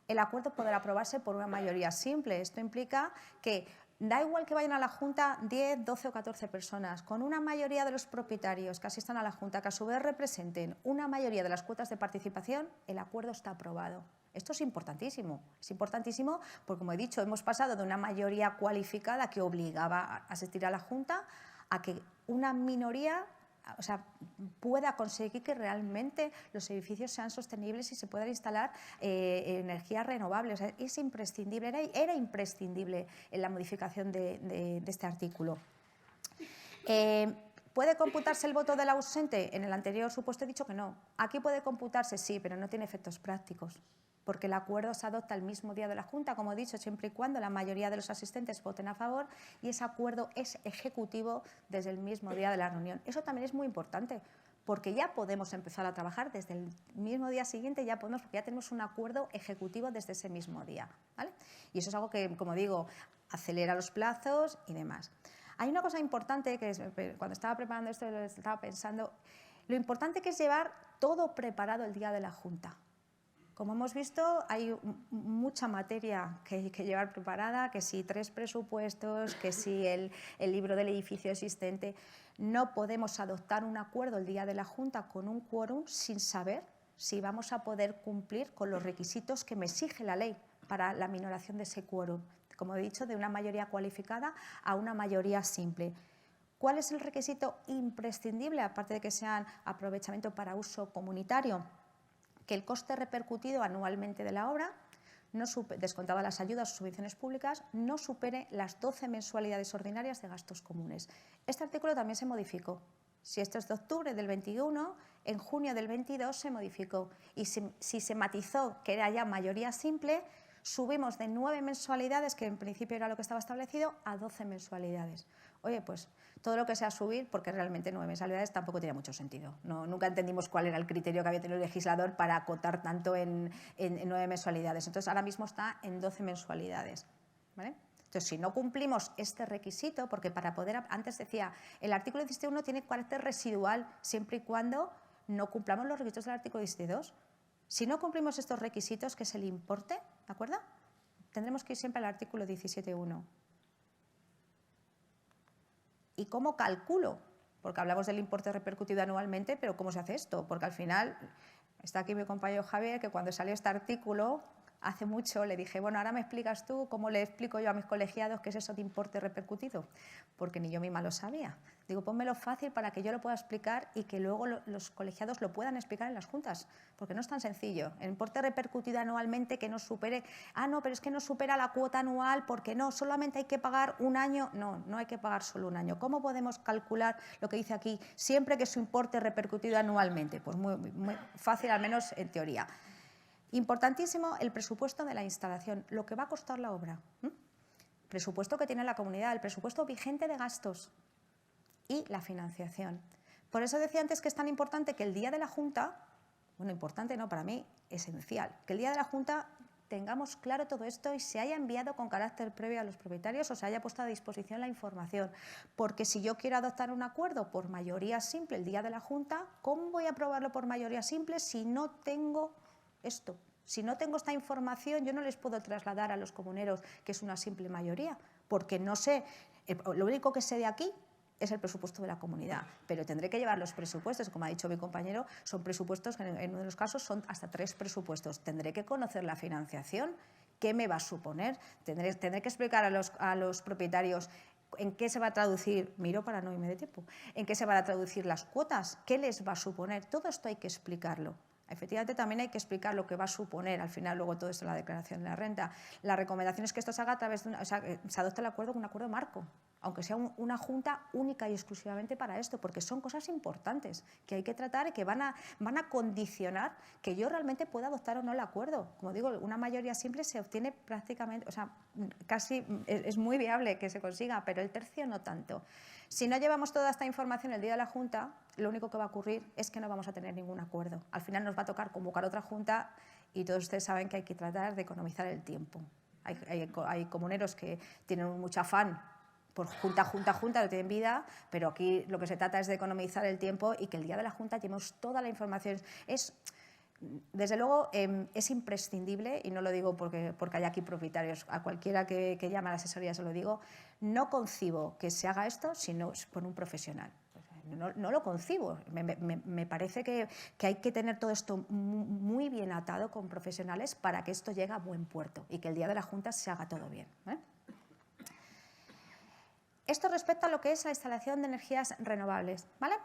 el acuerdo podrá aprobarse por una mayoría simple. Esto implica que da igual que vayan a la Junta 10, 12 o 14 personas, con una mayoría de los propietarios que asistan a la Junta, que a su vez representen una mayoría de las cuotas de participación, el acuerdo está aprobado. Esto es importantísimo porque, como he dicho, hemos pasado de una mayoría cualificada que obligaba a asistir a la Junta a que una minoría, o sea, pueda conseguir que realmente los edificios sean sostenibles y se puedan instalar energías renovables. O sea, es imprescindible, era imprescindible en la modificación de este artículo. ¿Puede computarse el voto del ausente? En el anterior supuesto he dicho que no. Aquí puede computarse, sí, pero no tiene efectos prácticos, porque el acuerdo se adopta el mismo día de la Junta, como he dicho, siempre y cuando la mayoría de los asistentes voten a favor, y ese acuerdo es ejecutivo desde el mismo día de la reunión. Eso también es muy importante, porque ya podemos empezar a trabajar desde el mismo día siguiente, porque ya tenemos un acuerdo ejecutivo desde ese mismo día, ¿vale? Y eso es algo que, como digo, acelera los plazos y demás. Hay una cosa importante que cuando estaba preparando esto, lo estaba pensando, lo importante que es llevar todo preparado el día de la Junta. Como hemos visto, hay mucha materia que hay que llevar preparada, que si 3 presupuestos, que si el libro del edificio existente. No podemos adoptar un acuerdo el día de la Junta con un quórum sin saber si vamos a poder cumplir con los requisitos que me exige la ley para la minoración de ese quórum. Como he dicho, de una mayoría cualificada a una mayoría simple. ¿Cuál es el requisito imprescindible, aparte de que sean aprovechamiento para uso comunitario? Que el coste repercutido anualmente de la obra, descontadas las ayudas o subvenciones públicas, no supere las 12 mensualidades ordinarias de gastos comunes. Este artículo también se modificó. Si esto es de octubre del 21, en junio del 22 se modificó. Y si se matizó que era ya mayoría simple, subimos de 9 mensualidades, que en principio era lo que estaba establecido, a 12 mensualidades. Oye, pues todo lo que sea subir, porque realmente 9 mensualidades tampoco tiene mucho sentido. Nunca entendimos cuál era el criterio que había tenido el legislador para acotar tanto en 9 mensualidades. Entonces, ahora mismo está en 12 mensualidades, ¿vale? Entonces, si no cumplimos este requisito, porque para poder, antes decía, el artículo 17.1 tiene carácter residual siempre y cuando no cumplamos los requisitos del artículo 17.2. Si no cumplimos estos requisitos, que es el importe, ¿de acuerdo? Tendremos que ir siempre al artículo 17.1. ¿Y cómo calculo? Porque hablamos del importe repercutido anualmente, pero ¿cómo se hace esto? Porque al final, está aquí mi compañero Javier, que cuando salió este artículo, hace mucho le dije, bueno, ahora me explicas tú cómo le explico yo a mis colegiados qué es eso de importe repercutido, porque ni yo misma lo sabía. Digo, pónmelo fácil para que yo lo pueda explicar y que luego los colegiados lo puedan explicar en las juntas, porque no es tan sencillo. El importe repercutido anualmente que no supere, no, pero es que no supera la cuota anual, porque no, solamente hay que pagar un año. No, no hay que pagar solo un año. ¿Cómo podemos calcular lo que dice aquí, siempre que su importe repercutido anualmente? Pues muy fácil, al menos en teoría. Importantísimo el presupuesto de la instalación, lo que va a costar la obra. Presupuesto que tiene la comunidad, el presupuesto vigente de gastos y la financiación. Por eso decía antes que es tan importante que el día de la Junta, bueno, importante no, para mí esencial, que el día de la Junta tengamos claro todo esto y se haya enviado con carácter previo a los propietarios o se haya puesto a disposición la información. Porque si yo quiero adoptar un acuerdo por mayoría simple el día de la Junta, ¿cómo voy a aprobarlo por mayoría simple si no tengo esto? Si no tengo esta información, yo no les puedo trasladar a los comuneros que es una simple mayoría, porque no sé, lo único que sé de aquí es el presupuesto de la comunidad, pero tendré que llevar los presupuestos, como ha dicho mi compañero, son presupuestos que en uno de los casos son hasta 3 presupuestos. Tendré que conocer la financiación, qué me va a suponer, tendré que explicar a los propietarios en qué se va a traducir, miro para no irme de tiempo, en qué se van a traducir las cuotas, qué les va a suponer, todo esto hay que explicarlo. Efectivamente, también hay que explicar lo que va a suponer al final luego todo esto en la declaración de la renta. La recomendación es que esto se haga a través de se adopte el acuerdo con un acuerdo marco, aunque sea una junta única y exclusivamente para esto, porque son cosas importantes que hay que tratar y que van a condicionar que yo realmente pueda adoptar o no el acuerdo. Como digo, una mayoría simple se obtiene prácticamente, casi es muy viable que se consiga, pero el tercio no tanto. Si no llevamos toda esta información el día de la Junta, lo único que va a ocurrir es que no vamos a tener ningún acuerdo. Al final nos va a tocar convocar otra Junta y todos ustedes saben que hay que tratar de economizar el tiempo. Hay comuneros que tienen mucho afán por junta, no tienen vida, pero aquí lo que se trata es de economizar el tiempo y que el día de la Junta llevemos toda la información. Desde luego, es imprescindible, y no lo digo porque hay aquí propietarios, a cualquiera que llame a la asesoría se lo digo, no concibo que se haga esto si no es por un profesional. No lo concibo. Me parece que hay que tener todo esto muy bien atado con profesionales para que esto llegue a buen puerto y que el día de la Junta se haga todo bien. Esto respecto a lo que es la instalación de energías renovables, ¿vale?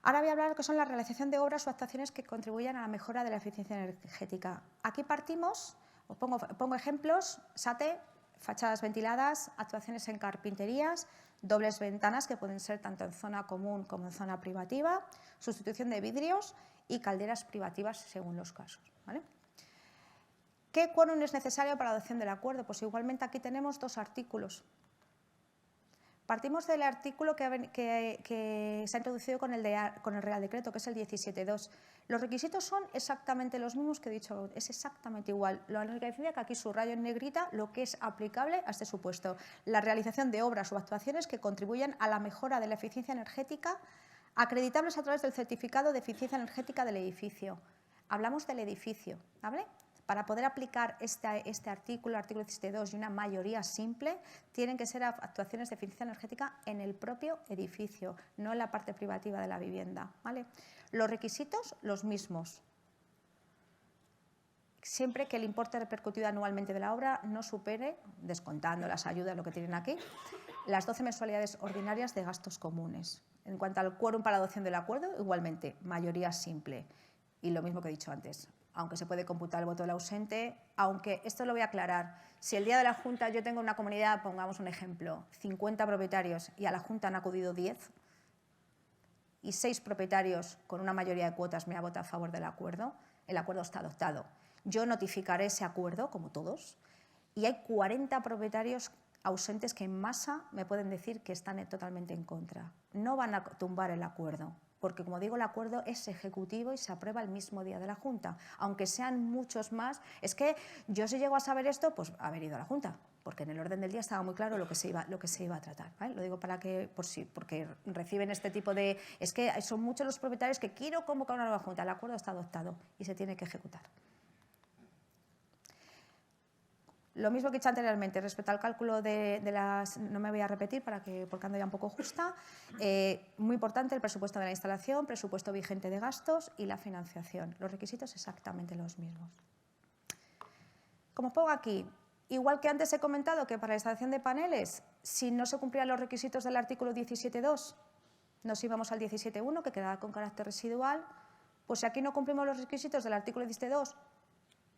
Ahora voy a hablar de lo que son la realización de obras o actuaciones que contribuyan a la mejora de la eficiencia energética. Aquí partimos, os pongo ejemplos, SATE, fachadas ventiladas, actuaciones en carpinterías, dobles ventanas que pueden ser tanto en zona común como en zona privativa, sustitución de vidrios y calderas privativas según los casos, ¿vale? ¿Qué quórum es necesario para la adopción del acuerdo? Pues igualmente aquí tenemos 2 artículos. Partimos del artículo que se ha introducido con el Real Decreto, que es el 17.2. Los requisitos son exactamente los mismos que he dicho, es exactamente igual. Lo único que decía que aquí subrayo en negrita lo que es aplicable a este supuesto. La realización de obras o actuaciones que contribuyan a la mejora de la eficiencia energética, acreditables a través del certificado de eficiencia energética del edificio. Hablamos del edificio, ¿vale? Para poder aplicar este artículo 17.2 y una mayoría simple, tienen que ser actuaciones de eficiencia energética en el propio edificio, no en la parte privativa de la vivienda, ¿vale? Los requisitos, los mismos. Siempre que el importe repercutido anualmente de la obra no supere, descontando las ayudas, lo que tienen aquí, las 12 mensualidades ordinarias de gastos comunes. En cuanto al quórum para la adopción del acuerdo, igualmente, mayoría simple. Y lo mismo que he dicho antes, aunque se puede computar el voto del ausente, aunque esto lo voy a aclarar, si el día de la Junta yo tengo una comunidad, pongamos un ejemplo, 50 propietarios y a la Junta han acudido 10 y 6 propietarios con una mayoría de cuotas me ha votado a favor del acuerdo, el acuerdo está adoptado. Yo notificaré ese acuerdo, como todos, y hay 40 propietarios ausentes que en masa me pueden decir que están totalmente en contra. No van a tumbar el acuerdo, porque, como digo, el acuerdo es ejecutivo y se aprueba el mismo día de la Junta. Aunque sean muchos más, es que yo si llego a saber esto, pues haber ido a la Junta, porque en el orden del día estaba muy claro lo que se iba a tratar, ¿vale? Lo digo para que, porque reciben este tipo de... Es que son muchos los propietarios que quiero convocar una nueva Junta, el acuerdo está adoptado y se tiene que ejecutar. Lo mismo que he dicho anteriormente, respecto al cálculo de las... No me voy a repetir porque ando ya un poco justa. Muy importante el presupuesto de la instalación, presupuesto vigente de gastos y la financiación. Los requisitos exactamente los mismos. Como pongo aquí, igual que antes he comentado que para la instalación de paneles, si no se cumplían los requisitos del artículo 17.2, nos íbamos al 17.1, que quedaba con carácter residual, pues si aquí no cumplimos los requisitos del artículo 17.2,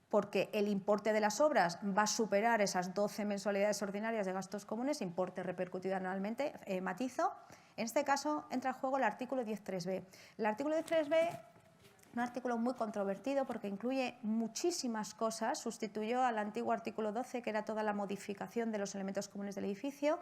porque el importe de las obras va a superar esas 12 mensualidades ordinarias de gastos comunes, importe repercutido anualmente, matizo, en este caso entra en juego el artículo 10.3b. El artículo 10.3b, un artículo muy controvertido porque incluye muchísimas cosas, sustituyó al antiguo artículo 12, que era toda la modificación de los elementos comunes del edificio.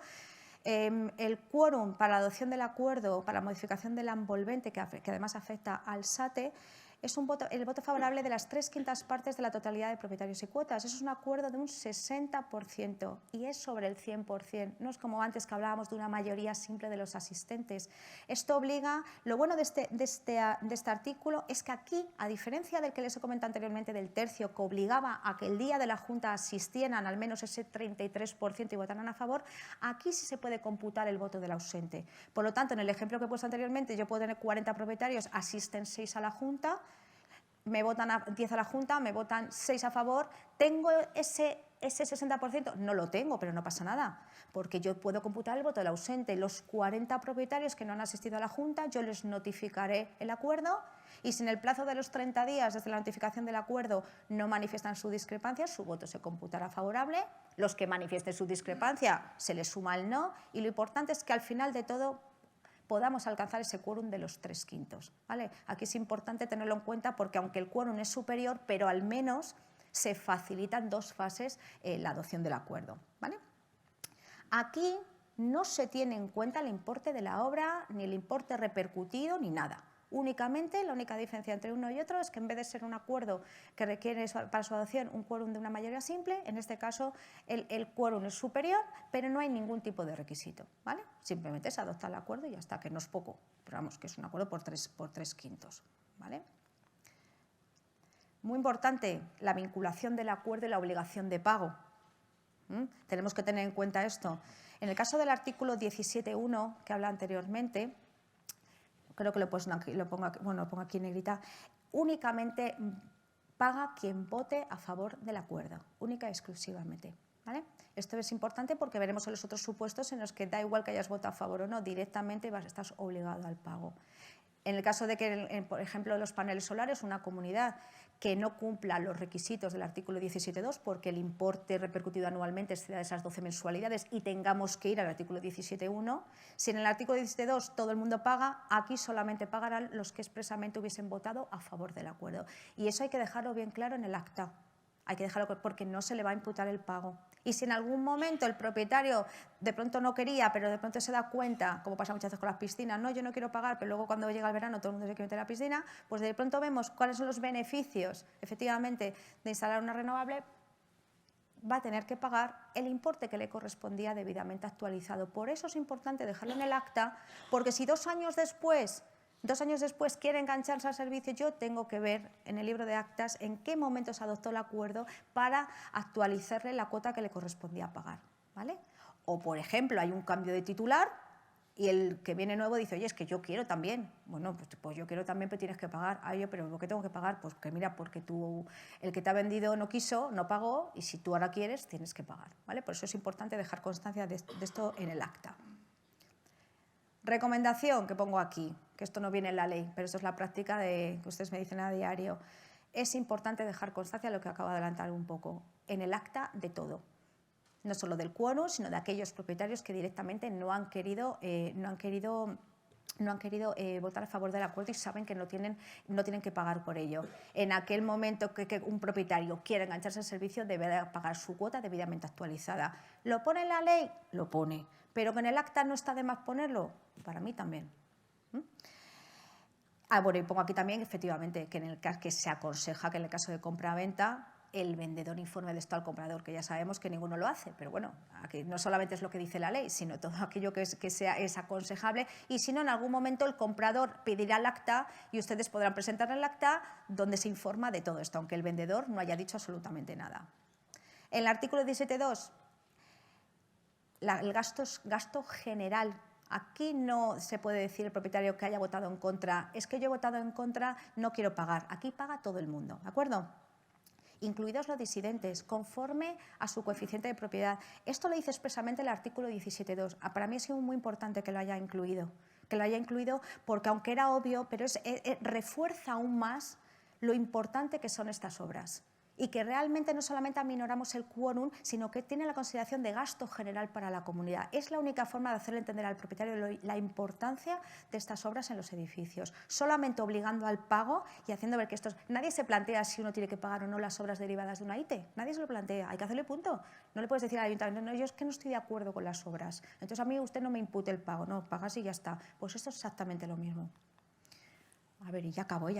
El quórum para la adopción del acuerdo, para la modificación del envolvente, que además afecta al SATE, es el voto favorable de las 3/5 partes de la totalidad de propietarios y cuotas. Eso es un acuerdo de un 60% y es sobre el 100%. No es como antes que hablábamos de una mayoría simple de los asistentes. Esto obliga, lo bueno de este artículo es que aquí, a diferencia del que les he comentado anteriormente del tercio, que obligaba a que el día de la Junta asistieran al menos ese 33% y votaran a favor, aquí sí se puede computar el voto del ausente. Por lo tanto, en el ejemplo que he puesto anteriormente, yo puedo tener 40 propietarios, asisten 6 a la Junta, me votan 10 a la Junta, me votan 6 a favor. ¿Tengo ese 60%? No lo tengo, pero no pasa nada, porque yo puedo computar el voto del ausente. Los 40 propietarios que no han asistido a la Junta, yo les notificaré el acuerdo y si en el plazo de los 30 días desde la notificación del acuerdo no manifiestan su discrepancia, su voto se computará favorable. Los que manifiesten su discrepancia se les suma el no y lo importante es que al final de todo podamos alcanzar ese quórum de los 3/5. ¿Vale? Aquí es importante tenerlo en cuenta porque aunque el quórum es superior, pero al menos se facilitan 2 fases la adopción del acuerdo. ¿Vale? Aquí no se tiene en cuenta el importe de la obra, ni el importe repercutido, ni nada. Únicamente, la única diferencia entre uno y otro es que en vez de ser un acuerdo que requiere para su adopción un quórum de una mayoría simple, en este caso el quórum es superior, pero no hay ningún tipo de requisito, ¿vale? Simplemente se adopta el acuerdo y ya está, que no es poco, pero vamos, que es un acuerdo por 3/5, ¿vale? Muy importante, la vinculación del acuerdo y la obligación de pago. Tenemos que tener en cuenta esto. En el caso del artículo 17.1, que habla anteriormente, creo que lo pongo aquí en negrita, únicamente paga quien vote a favor del acuerdo, única y exclusivamente. ¿Vale? Esto es importante porque veremos en los otros supuestos en los que da igual que hayas votado a favor o no, directamente estás obligado al pago. En el caso de que, por ejemplo, los paneles solares, una comunidad que no cumpla los requisitos del artículo 17.2 porque el importe repercutido anualmente exceda esas 12 mensualidades y tengamos que ir al artículo 17.1, si en el artículo 17.2 todo el mundo paga, aquí solamente pagarán los que expresamente hubiesen votado a favor del acuerdo. Y eso hay que dejarlo bien claro en el acta. Hay que dejarlo porque no se le va a imputar el pago. Y si en algún momento el propietario de pronto no quería, pero de pronto se da cuenta, como pasa muchas veces con las piscinas, no, yo no quiero pagar, pero luego cuando llega el verano todo el mundo se quiere meter a la piscina, pues de pronto vemos cuáles son los beneficios, efectivamente, de instalar una renovable, va a tener que pagar el importe que le correspondía debidamente actualizado. Por eso es importante dejarlo en el acta, porque si 2 años después quiere engancharse al servicio, yo tengo que ver en el libro de actas en qué momento se adoptó el acuerdo para actualizarle la cuota que le correspondía pagar, ¿vale? O, por ejemplo, hay un cambio de titular y el que viene nuevo dice, oye, es que yo quiero también. Bueno, pues yo quiero también, pero tienes que pagar. Ay, pero ¿por qué tengo que pagar? Pues que mira, porque el que te ha vendido no quiso, no pagó, y si tú ahora quieres, tienes que pagar, ¿vale? Por eso es importante dejar constancia de esto en el acta. Recomendación que pongo aquí, que esto no viene en la ley, pero esto es la práctica que ustedes me dicen a diario. Es importante dejar constancia de lo que acabo de adelantar un poco, en el acta de todo. No solo del quórum, sino de aquellos propietarios que directamente no han querido votar a favor del acuerdo y saben que no tienen que pagar por ello. En aquel momento que un propietario quiera engancharse al servicio, debe pagar su cuota debidamente actualizada. ¿Lo pone en la ley? Lo pone. ¿Pero que en el acta no está de más ponerlo? Para mí también. Bueno, y pongo aquí también, efectivamente, que en el caso que se aconseja que en el caso de compra-venta el vendedor informe de esto al comprador, que ya sabemos que ninguno lo hace, pero bueno, aquí no solamente es lo que dice la ley, sino todo aquello que es aconsejable, y si no, en algún momento el comprador pedirá el acta y ustedes podrán presentar el acta donde se informa de todo esto, aunque el vendedor no haya dicho absolutamente nada. En el artículo 17.2, el gasto general. Aquí no se puede decir el propietario que haya votado en contra, es que yo he votado en contra, no quiero pagar. Aquí paga todo el mundo, ¿de acuerdo? incluidos los disidentes, conforme a su coeficiente de propiedad. Esto lo dice expresamente el artículo 17.2. Para mí ha sido muy importante que lo haya incluido. Porque aunque era obvio, pero refuerza aún más lo importante que son estas obras. Y que realmente no solamente aminoramos el quórum, sino que tiene la consideración de gasto general para la comunidad. Es la única forma de hacerle entender al propietario la importancia de estas obras en los edificios. Solamente obligando al pago y haciendo ver que estos... Nadie se plantea si uno tiene que pagar o no las obras derivadas de una ITE. Nadie se lo plantea. Hay que hacerle punto. No le puedes decir al ayuntamiento, no, yo es que no estoy de acuerdo con las obras. Entonces a mí usted no me impute el pago. No, pagas y ya está. Pues esto es exactamente lo mismo. A ver, y ya acabó.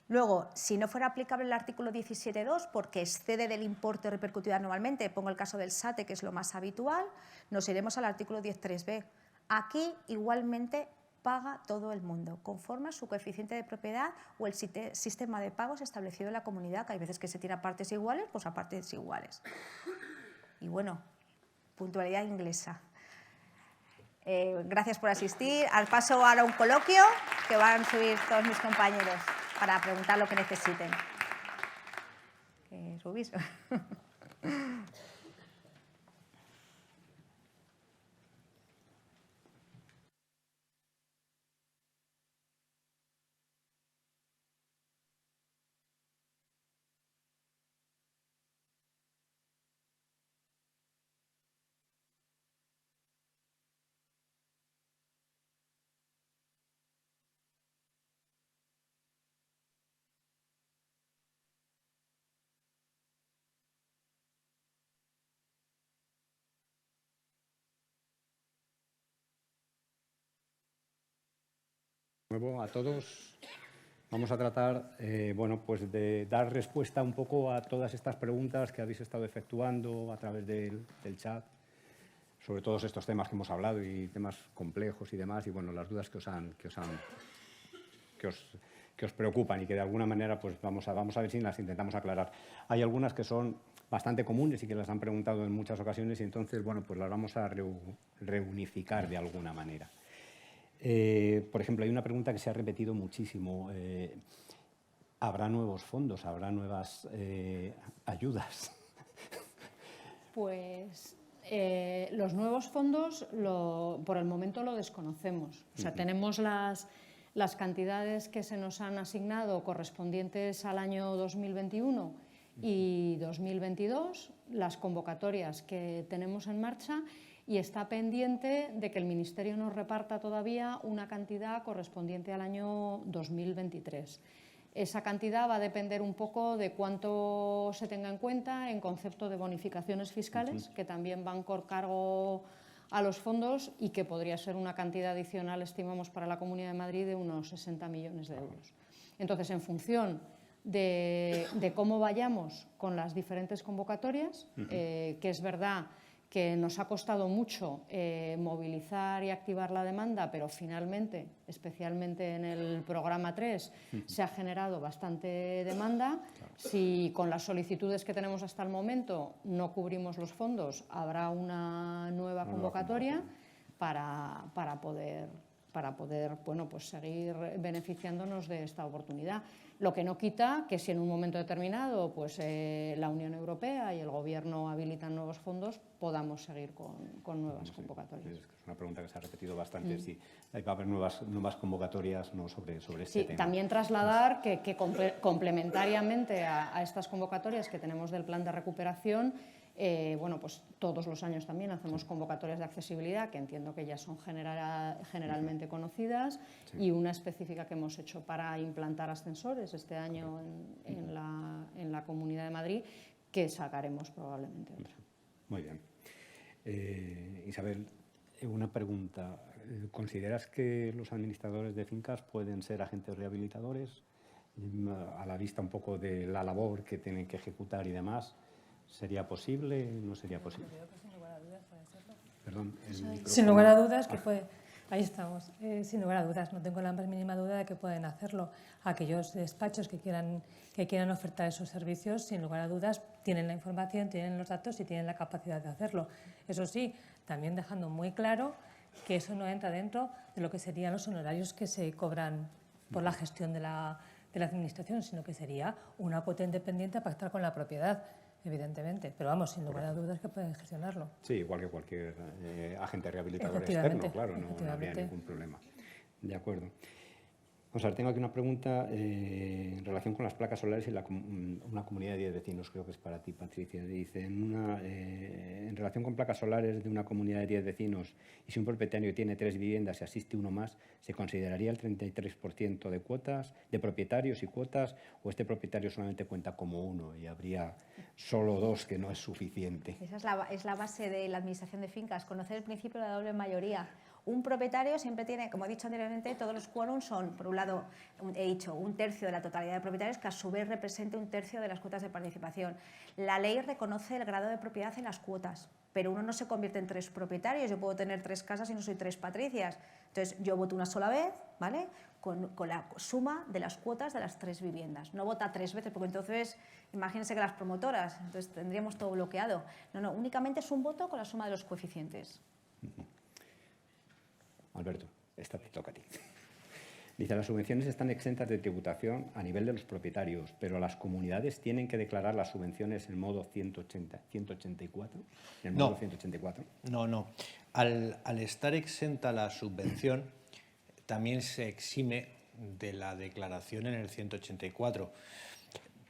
Luego, si no fuera aplicable el artículo 17.2 porque excede del importe repercutido anualmente, pongo el caso del SATE, que es lo más habitual, nos iremos al artículo 10.3b. Aquí, igualmente, paga todo el mundo, conforme a su coeficiente de propiedad o el sistema de pagos establecido en la comunidad, que hay veces que se tiene a partes iguales, pues a partes iguales. Y bueno, puntualidad inglesa. Gracias por asistir. Al paso ahora un coloquio que van a subir todos mis compañeros para preguntar lo que necesiten. ¿Subís? De nuevo a todos. Vamos a tratar pues de dar respuesta un poco a todas estas preguntas que habéis estado efectuando a través del chat, sobre todos estos temas que hemos hablado y temas complejos y demás, y bueno, las dudas que os preocupan y que de alguna manera pues vamos a ver si las intentamos aclarar. Hay algunas que son bastante comunes y que las han preguntado en muchas ocasiones y entonces bueno, pues las vamos a reunificar de alguna manera. Por ejemplo, hay una pregunta que se ha repetido muchísimo. ¿Habrá nuevos fondos? ¿Habrá nuevas ayudas? Pues los nuevos fondos por el momento lo desconocemos. O sea, tenemos las cantidades que se nos han asignado correspondientes al año 2021 y 2022, las convocatorias que tenemos en marcha, y está pendiente de que el Ministerio nos reparta todavía una cantidad correspondiente al año 2023. Esa cantidad va a depender un poco de cuánto se tenga en cuenta en concepto de bonificaciones fiscales, que también van por cargo a los fondos y que podría ser una cantidad adicional, estimamos, para la Comunidad de Madrid de unos 60 millones de euros. Entonces, en función de cómo vayamos con las diferentes convocatorias, que es verdad que nos ha costado mucho movilizar y activar la demanda, pero finalmente, especialmente en el programa 3, se ha generado bastante demanda. Si con las solicitudes que tenemos hasta el momento no cubrimos los fondos, habrá una nueva convocatoria para poder bueno, pues seguir beneficiándonos de esta oportunidad. Lo que no quita que si en un momento determinado pues, la Unión Europea y el Gobierno habilitan nuevos fondos, podamos seguir con nuevas convocatorias. Es una pregunta que se ha repetido bastante, si va a haber nuevas convocatorias sobre este tema. También trasladar que complementariamente a estas convocatorias que tenemos del plan de recuperación, bueno, pues todos los años también hacemos convocatorias de accesibilidad, que entiendo que ya son generalmente conocidas, y una específica que hemos hecho para implantar ascensores este año en la Comunidad de Madrid, que sacaremos probablemente otra. Muy bien. Isabel, una pregunta. ¿Consideras que los administradores de fincas pueden ser agentes rehabilitadores? A la vista un poco de la labor que tienen que ejecutar y demás, ¿sería posible? ¿No sería posible? Creo que sin lugar a dudas puede serlo. Perdón. Sin lugar a dudas que puede. Ahí estamos. Sin lugar a dudas, no tengo la más mínima duda de que pueden hacerlo. Aquellos despachos que quieran ofertar esos servicios, sin lugar a dudas, tienen la información, tienen los datos y tienen la capacidad de hacerlo. Eso sí, también dejando muy claro que eso no entra dentro de lo que serían los honorarios que se cobran por la gestión de de la Administración, sino que sería una cuota independiente a pactar con la propiedad, evidentemente. Pero vamos, sin lugar a dudas que pueden gestionarlo. Sí, igual que cualquier agente rehabilitador Efectivamente, externo, claro, no habría ningún problema. De acuerdo. Vamos a ver, tengo aquí una pregunta en relación con las placas solares y una comunidad de 10 vecinos, creo que es para ti, Patricia. Dice, en relación con placas solares de una comunidad de 10 vecinos y si un propietario tiene 3 viviendas y asiste uno más, ¿se consideraría el 33% de cuotas, de propietarios y cuotas, o este propietario solamente cuenta como uno y habría solo 2, que no es suficiente? Esa es la base de la administración de fincas, conocer el principio de la doble mayoría. Un propietario siempre tiene, como he dicho anteriormente, todos los quórums son, por un lado, he dicho, 1/3 de la totalidad de propietarios, que a su vez represente 1/3 de las cuotas de participación. La ley reconoce el grado de propiedad en las cuotas, pero uno no se convierte en 3 propietarios. Yo puedo tener 3 casas y no soy 3 Patricias. Entonces, yo voto una sola vez, ¿vale?, con la suma de las cuotas de las 3 viviendas. No vota 3 veces, porque entonces, imagínense que las promotoras, entonces tendríamos todo bloqueado. No, únicamente es un voto con la suma de los coeficientes. Alberto, esta te toca a ti. Dice, las subvenciones están exentas de tributación a nivel de los propietarios, pero las comunidades tienen que declarar las subvenciones en modo 184. ¿En el modo 184? No. Al estar exenta la subvención, también se exime de la declaración en el 184.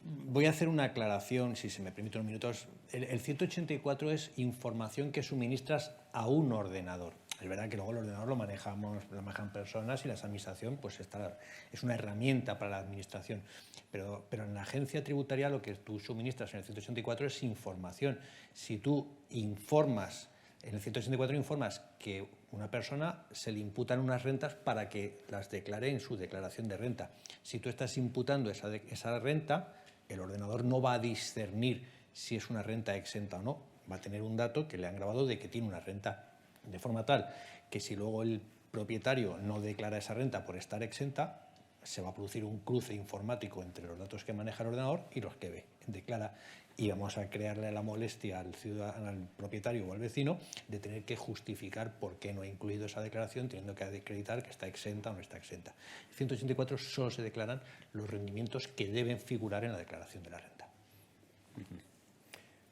Voy a hacer una aclaración, si se me permite unos minutos. El 184 es información que suministras a un ordenador. Es verdad que luego el ordenador lo manejan personas y la administración pues es una herramienta para la administración. Pero en la agencia tributaria lo que tú suministras en el 184 es información. Si tú informas, en el 184 informas que una persona se le imputan unas rentas para que las declare en su declaración de renta. Si tú estás imputando esa renta, el ordenador no va a discernir si es una renta exenta o no. Va a tener un dato que le han grabado de que tiene una renta. De forma tal que si luego el propietario no declara esa renta por estar exenta, se va a producir un cruce informático entre los datos que maneja el ordenador y los que declara. Y vamos a crearle la molestia al propietario o al vecino de tener que justificar por qué no ha incluido esa declaración, teniendo que acreditar que está exenta o no está exenta. En 184 solo se declaran los rendimientos que deben figurar en la declaración de la renta.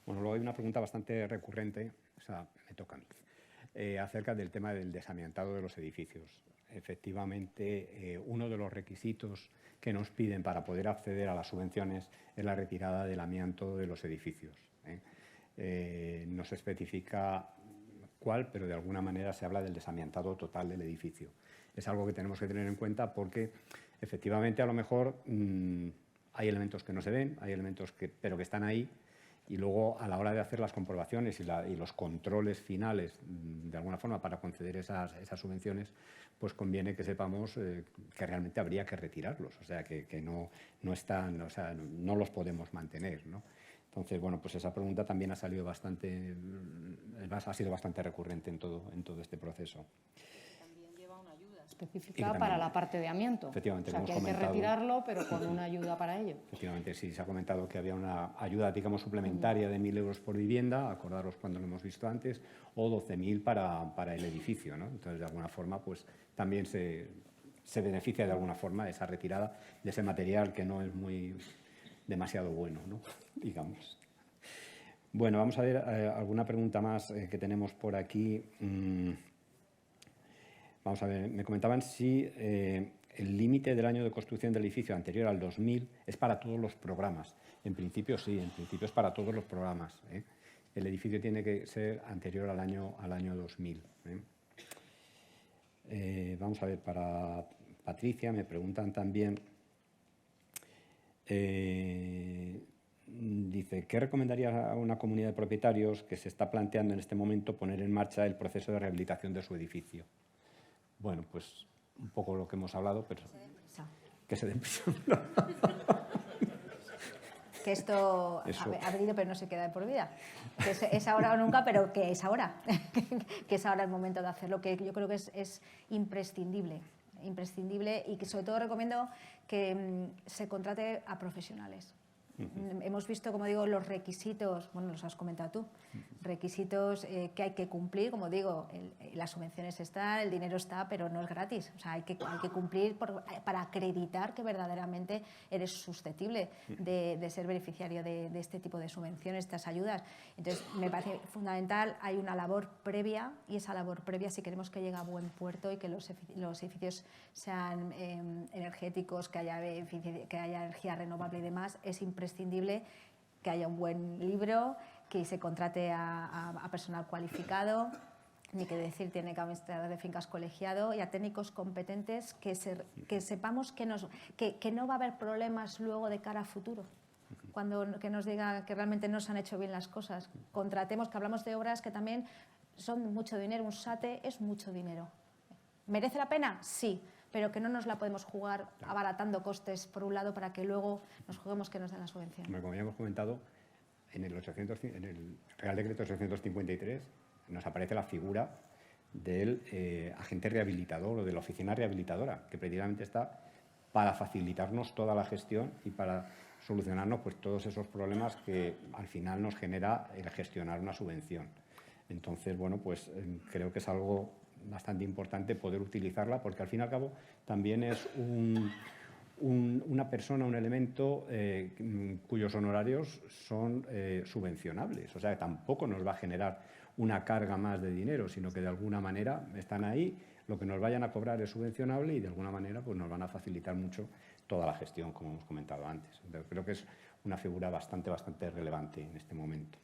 Bueno, luego hay una pregunta bastante recurrente, o sea, me toca a mí, acerca del tema del desamiantado de los edificios. Efectivamente, uno de los requisitos que nos piden para poder acceder a las subvenciones es la retirada del amianto de los edificios. No se especifica cuál, pero de alguna manera se habla del desamiantado total del edificio. Es algo que tenemos que tener en cuenta porque, efectivamente, a lo mejor hay elementos que no se ven, hay elementos pero que están ahí. Y luego, a la hora de hacer las comprobaciones y los controles finales, de alguna forma, para conceder esas subvenciones, pues conviene que sepamos que realmente habría que retirarlos, o sea, que no están, o sea, no los podemos mantener, ¿no? Entonces, bueno, pues esa pregunta también ha sido bastante recurrente en todo este proceso. Específica para la parte de amianto. Efectivamente, o sea, que hay que retirarlo, pero con una ayuda para ello. Efectivamente, sí, se ha comentado que había una ayuda, digamos, suplementaria de 1.000 euros por vivienda, acordaros cuando lo hemos visto antes, o 12.000 para el edificio, ¿no? Entonces, de alguna forma, pues también se beneficia de alguna forma de esa retirada de ese material que no es demasiado bueno, ¿no? Digamos. Bueno, vamos a ver alguna pregunta más que tenemos por aquí. Vamos a ver, me comentaban si el límite del año de construcción del edificio anterior al 2000 es para todos los programas. En principio sí, en principio es para todos los programas. El edificio tiene que ser anterior al año 2000. Vamos a ver, para Patricia me preguntan también, dice, ¿qué recomendaría a una comunidad de propietarios que se está planteando en este momento poner en marcha el proceso de rehabilitación de su edificio? Bueno, pues un poco lo que hemos hablado, pero que se den prisa. Que esto ha venido pero no se queda de por vida. Que es ahora o nunca, pero que es ahora. Que es ahora el momento de hacerlo, que yo creo que es imprescindible y que sobre todo recomiendo que se contrate a profesionales. Hemos visto, como digo, los requisitos, bueno, los has comentado tú, requisitos que hay que cumplir, como digo, las subvenciones están, el dinero está, pero no es gratis. O sea, hay que cumplir para acreditar que verdaderamente eres susceptible de ser beneficiario de este tipo de subvenciones, estas ayudas. Entonces, me parece fundamental, hay una labor previa, y esa labor previa, si queremos que llegue a buen puerto y que los edificios sean energéticos, que haya energía renovable y demás, es imprescindible que haya un buen libro, que se contrate a personal cualificado, ni que decir tiene que administrador de fincas colegiado, y a técnicos competentes que sepamos que no va a haber problemas luego de cara a futuro. Que nos diga que realmente no se han hecho bien las cosas. Contratemos, que hablamos de obras que también son mucho dinero, un SATE es mucho dinero. ¿Merece la pena? Sí, pero que no nos la podemos jugar abaratando costes por un lado para que luego nos juguemos que nos den la subvención. Como ya hemos comentado, en el Real Decreto 853 nos aparece la figura del agente rehabilitador o de la oficina rehabilitadora, que precisamente está para facilitarnos toda la gestión y para solucionarnos pues, todos esos problemas que al final nos genera el gestionar una subvención. Entonces, bueno, pues creo que es algo bastante importante poder utilizarla, porque al fin y al cabo también es una persona, un elemento cuyos honorarios son subvencionables. O sea, que tampoco nos va a generar una carga más de dinero, sino que de alguna manera están ahí, lo que nos vayan a cobrar es subvencionable y de alguna manera pues, nos van a facilitar mucho toda la gestión, como hemos comentado antes. Entonces, creo que es una figura bastante relevante en este momento.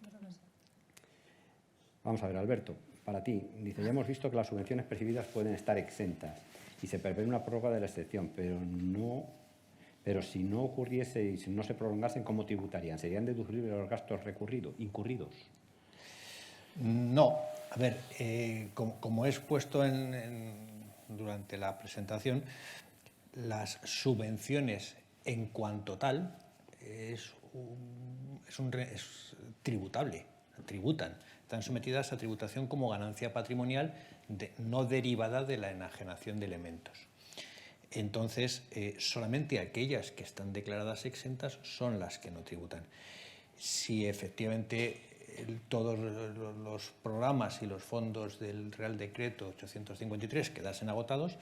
Vamos a ver, Alberto, para ti, dice, ya hemos visto que las subvenciones percibidas pueden estar exentas y se prevé una prórroga de la excepción, pero si no ocurriese y si no se prolongasen, ¿cómo tributarían? ¿Serían deducibles los gastos incurridos? No. A ver, como he expuesto durante la presentación, las subvenciones en cuanto tal es tributable, tributan. Están sometidas a tributación como ganancia patrimonial no derivada de la enajenación de elementos. Entonces, solamente aquellas que están declaradas exentas son las que no tributan. Si efectivamente todos los programas y los fondos del Real Decreto 853 quedasen agotados,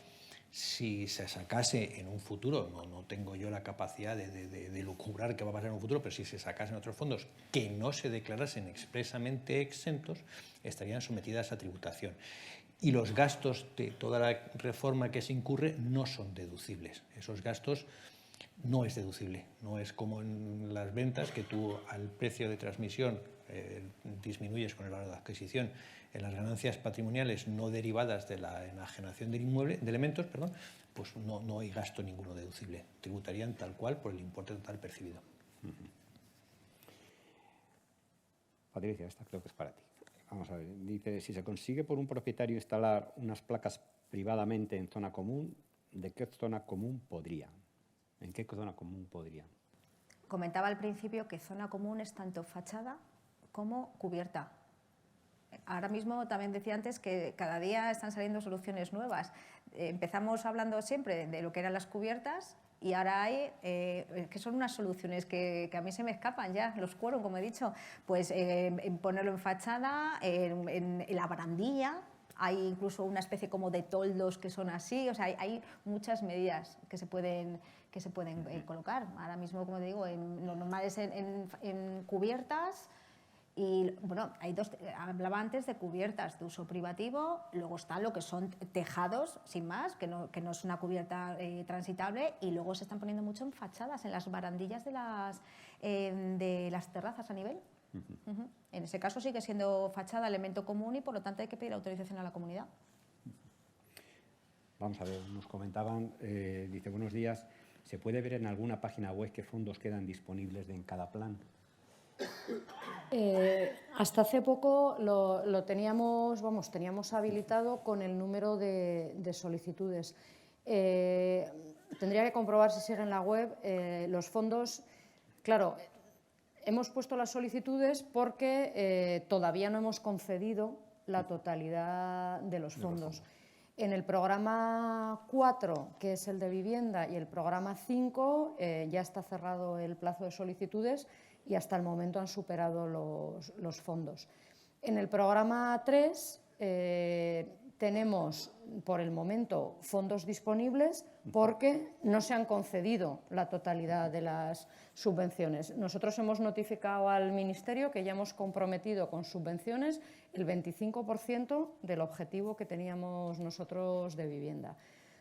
si se sacase en un futuro, no tengo yo la capacidad de lucubrar qué va a pasar en un futuro, pero si se sacasen otros fondos que no se declarasen expresamente exentos, estarían sometidas a tributación. Y los gastos de toda la reforma que se incurre no son deducibles. Esos gastos no es deducible. No es como en las ventas, que tú al precio de transmisión disminuyes con el valor de adquisición. En las ganancias patrimoniales no derivadas de la enajenación del inmueble, de elementos, perdón, pues no hay gasto ninguno deducible. Tributarían tal cual por el importe total percibido. Patricia, esta creo que es para ti. Vamos a ver, dice, si se consigue por un propietario instalar unas placas privadamente en zona común, ¿de qué zona común podría? ¿En qué zona común podría? Comentaba al principio que zona común es tanto fachada como cubierta. Ahora mismo también decía antes que cada día están saliendo soluciones nuevas. Empezamos hablando siempre de lo que eran las cubiertas y ahora hay, que son unas soluciones que a mí se me escapan ya, los quórum, como he dicho, pues en ponerlo en fachada, en la barandilla. Hay incluso una especie como de toldos que son así, o sea, hay muchas medidas que se pueden colocar. Ahora mismo, como te digo, lo normal es en cubiertas. Y bueno, hablaba antes de cubiertas de uso privativo, luego está lo que son tejados, sin más, que no es una cubierta transitable, y luego se están poniendo mucho en fachadas, en las barandillas de las terrazas a nivel. En ese caso sigue siendo fachada elemento común y por lo tanto hay que pedir autorización a la comunidad. Vamos a ver, nos comentaban, dice, buenos días, ¿se puede ver en alguna página web qué fondos quedan disponibles en cada plan? Hasta hace poco lo teníamos habilitado con el número de solicitudes. Tendría que comprobar si sigue en la web. Los fondos, claro, hemos puesto las solicitudes porque todavía no hemos concedido la totalidad de los fondos. En el programa 4, que es el de vivienda, y el programa 5, ya está cerrado el plazo de solicitudes y hasta el momento han superado los fondos. En el programa 3 tenemos por el momento fondos disponibles porque no se han concedido la totalidad de las subvenciones. Nosotros hemos notificado al Ministerio que ya hemos comprometido con subvenciones el 25% del objetivo que teníamos nosotros de vivienda.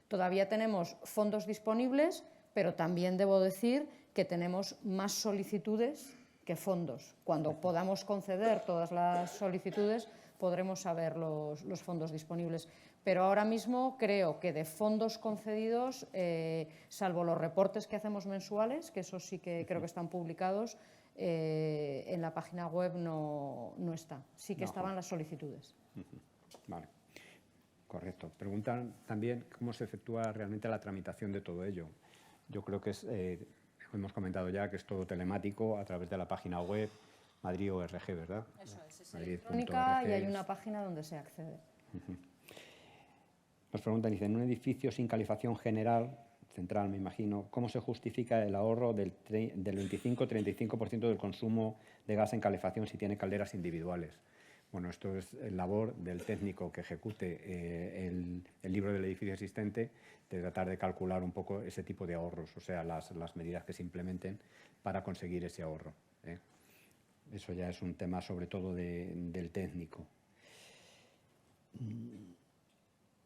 Todavía tenemos fondos disponibles, pero también debo decir que tenemos más solicitudes que fondos. Cuando podamos conceder todas las solicitudes, podremos saber los fondos disponibles. Pero ahora mismo creo que de fondos concedidos, salvo los reportes que hacemos mensuales, que esos sí que creo que están publicados, en la página web no está. Sí que estaban las solicitudes. Vale, correcto. Preguntan también cómo se efectúa realmente la tramitación de todo ello. Yo creo que hemos comentado ya que es todo telemático a través de la página web Madrid.org, ¿verdad? Eso es electrónica y hay una página donde se accede. Nos preguntan, dice, en un edificio sin calificación general, central me imagino, ¿cómo se justifica el ahorro del 25-35% del consumo de gas en calefacción si tiene calderas individuales? Bueno, esto es labor del técnico que ejecute el libro del edificio existente, de tratar de calcular un poco ese tipo de ahorros, o sea, las medidas que se implementen para conseguir ese ahorro, ¿eh? Eso ya es un tema sobre todo del técnico.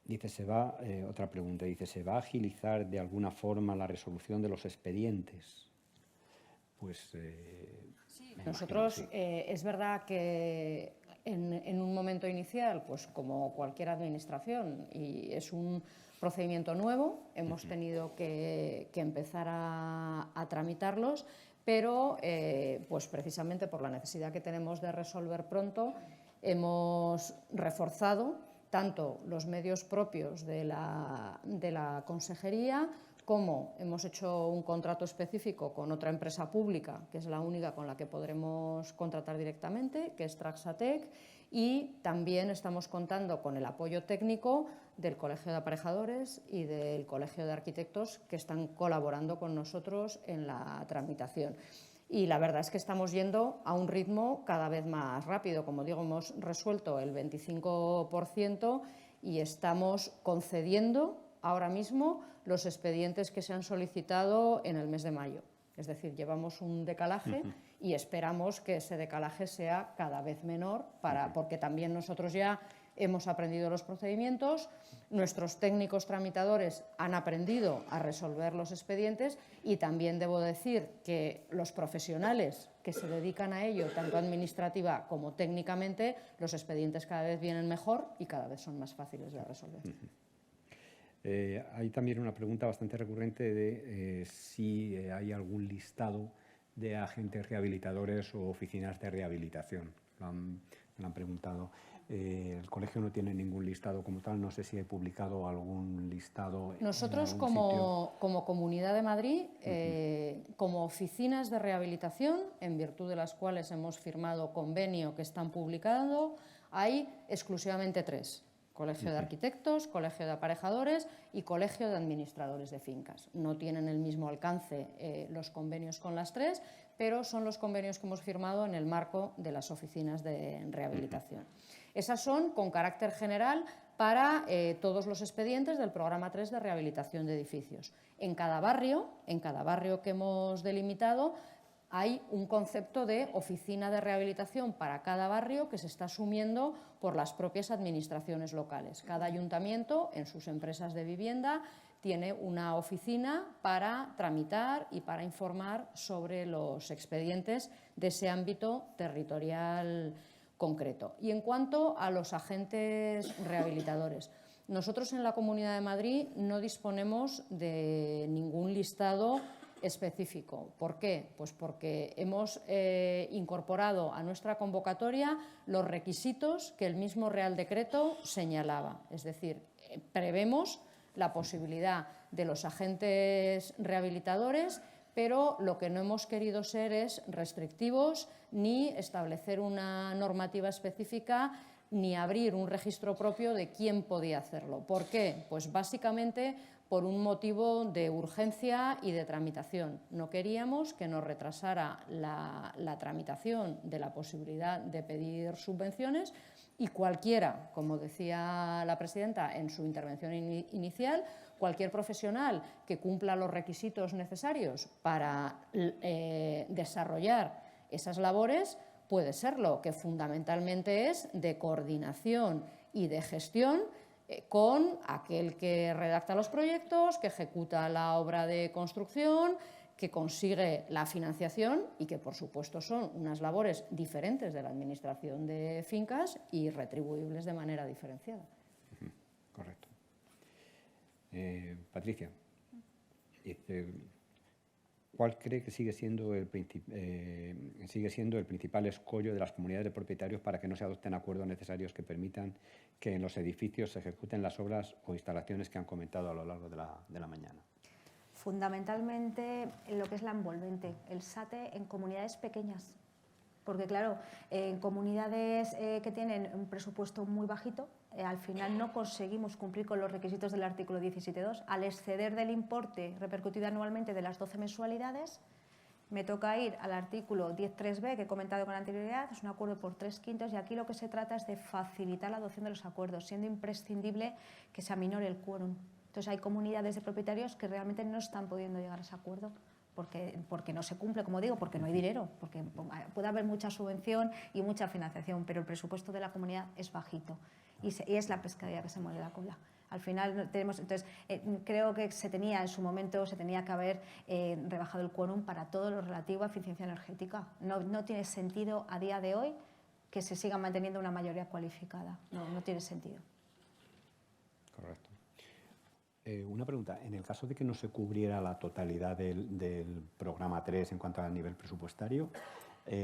Dice, otra pregunta, dice, ¿se va a agilizar de alguna forma la resolución de los expedientes? Pues sí, nosotros, sí. Es verdad que en un momento inicial, pues como cualquier administración, y es un procedimiento nuevo, hemos tenido que empezar a tramitarlos, pero pues precisamente por la necesidad que tenemos de resolver pronto, hemos reforzado tanto los medios propios de la consejería, como hemos hecho un contrato específico con otra empresa pública, que es la única con la que podremos contratar directamente, que es Traxatec, y también estamos contando con el apoyo técnico del Colegio de Aparejadores y del Colegio de Arquitectos, que están colaborando con nosotros en la tramitación. Y la verdad es que estamos yendo a un ritmo cada vez más rápido. Como digo, hemos resuelto el 25% y estamos concediendo ahora mismo los expedientes que se han solicitado en el mes de mayo. Es decir, llevamos un decalaje y esperamos que ese decalaje sea cada vez menor, porque también nosotros ya hemos aprendido los procedimientos, nuestros técnicos tramitadores han aprendido a resolver los expedientes y también debo decir que los profesionales que se dedican a ello, tanto administrativa como técnicamente, los expedientes cada vez vienen mejor y cada vez son más fáciles de resolver. Hay también una pregunta bastante recurrente de si hay algún listado de agentes rehabilitadores o oficinas de rehabilitación. Me lo han preguntado. El colegio no tiene ningún listado como tal, no sé si he publicado algún listado. Nosotros como Comunidad de Madrid, como oficinas de rehabilitación, en virtud de las cuales hemos firmado convenio que están publicando, hay exclusivamente 3. Colegio de Arquitectos, Colegio de Aparejadores y Colegio de Administradores de Fincas. No tienen el mismo alcance los convenios con las 3, pero son los convenios que hemos firmado en el marco de las oficinas de rehabilitación. Esas son con carácter general para todos los expedientes del programa 3 de rehabilitación de edificios. En cada barrio que hemos delimitado, hay un concepto de oficina de rehabilitación para cada barrio que se está asumiendo por las propias administraciones locales. Cada ayuntamiento, en sus empresas de vivienda, tiene una oficina para tramitar y para informar sobre los expedientes de ese ámbito territorial concreto. Y en cuanto a los agentes rehabilitadores, nosotros en la Comunidad de Madrid no disponemos de ningún listado específico. ¿Por qué? Pues porque hemos incorporado a nuestra convocatoria los requisitos que el mismo Real Decreto señalaba. Es decir, prevemos la posibilidad de los agentes rehabilitadores, pero lo que no hemos querido ser es restrictivos ni establecer una normativa específica ni abrir un registro propio de quién podía hacerlo. ¿Por qué? Pues básicamente por un motivo de urgencia y de tramitación. No queríamos que nos retrasara la tramitación de la posibilidad de pedir subvenciones y cualquiera, como decía la presidenta en su intervención inicial, cualquier profesional que cumpla los requisitos necesarios para desarrollar esas labores puede serlo, que fundamentalmente es de coordinación y de gestión con aquel que redacta los proyectos, que ejecuta la obra de construcción, que consigue la financiación y que, por supuesto, son unas labores diferentes de la administración de fincas y retribuibles de manera diferenciada. Correcto. Patricia, ¿cuál cree que sigue siendo el principal escollo de las comunidades de propietarios para que no se adopten acuerdos necesarios que permitan que en los edificios se ejecuten las obras o instalaciones que han comentado a lo largo de la mañana? Fundamentalmente lo que es la envolvente, el SATE en comunidades pequeñas. Porque claro, en comunidades que tienen un presupuesto muy bajito, al final no conseguimos cumplir con los requisitos del artículo 17.2. Al exceder del importe repercutido anualmente de las 12 mensualidades, me toca ir al artículo 10.3b que he comentado con anterioridad, es un acuerdo por 3/5 y aquí lo que se trata es de facilitar la adopción de los acuerdos, siendo imprescindible que se aminore el quórum. Entonces hay comunidades de propietarios que realmente no están pudiendo llegar a ese acuerdo. Porque no se cumple, como digo, porque no hay dinero, porque puede haber mucha subvención y mucha financiación, pero el presupuesto de la comunidad es bajito y es la pescadilla que se mueve la cola. Al final tenemos, entonces creo que en su momento se tenía que haber rebajado el quórum para todo lo relativo a eficiencia energética. No tiene sentido a día de hoy que se siga manteniendo una mayoría cualificada, no tiene sentido. Correcto. Una pregunta, en el caso de que no se cubriera la totalidad del programa 3 en cuanto al nivel presupuestario,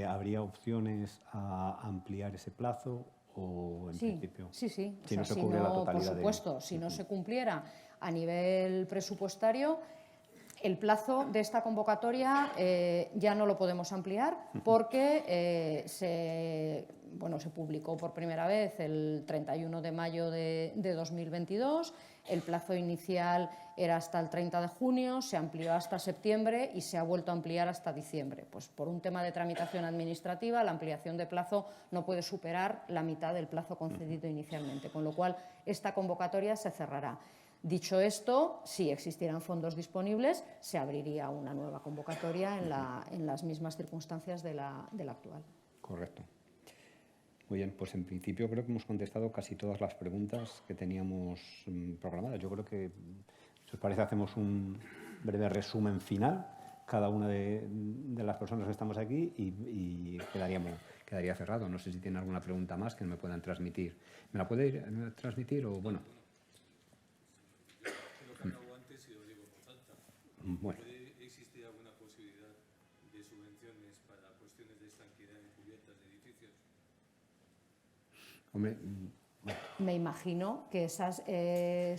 ¿habría opciones a ampliar ese plazo o en principio? Sí. Si no se cubre la totalidad. Por supuesto, si no se cumpliera a nivel presupuestario, el plazo de esta convocatoria ya no lo podemos ampliar porque se publicó por primera vez el 31 de mayo de 2022, el plazo inicial era hasta el 30 de junio, se amplió hasta septiembre y se ha vuelto a ampliar hasta diciembre. Pues por un tema de tramitación administrativa, la ampliación de plazo no puede superar la mitad del plazo concedido inicialmente, con lo cual esta convocatoria se cerrará. Dicho esto, si existieran fondos disponibles, se abriría una nueva convocatoria en las mismas circunstancias de la actual. Correcto. Muy bien, pues en principio creo que hemos contestado casi todas las preguntas que teníamos programadas. Yo creo que, si os parece, hacemos un breve resumen final, cada una de las personas que estamos aquí, y quedaría cerrado. No sé si tienen alguna pregunta más que me puedan transmitir. ¿Me la puede transmitir o bueno? Bueno. ¿Puede existir alguna posibilidad de subvenciones para cuestiones de estanqueidad en cubiertas de edificios? Hombre, Me imagino que esas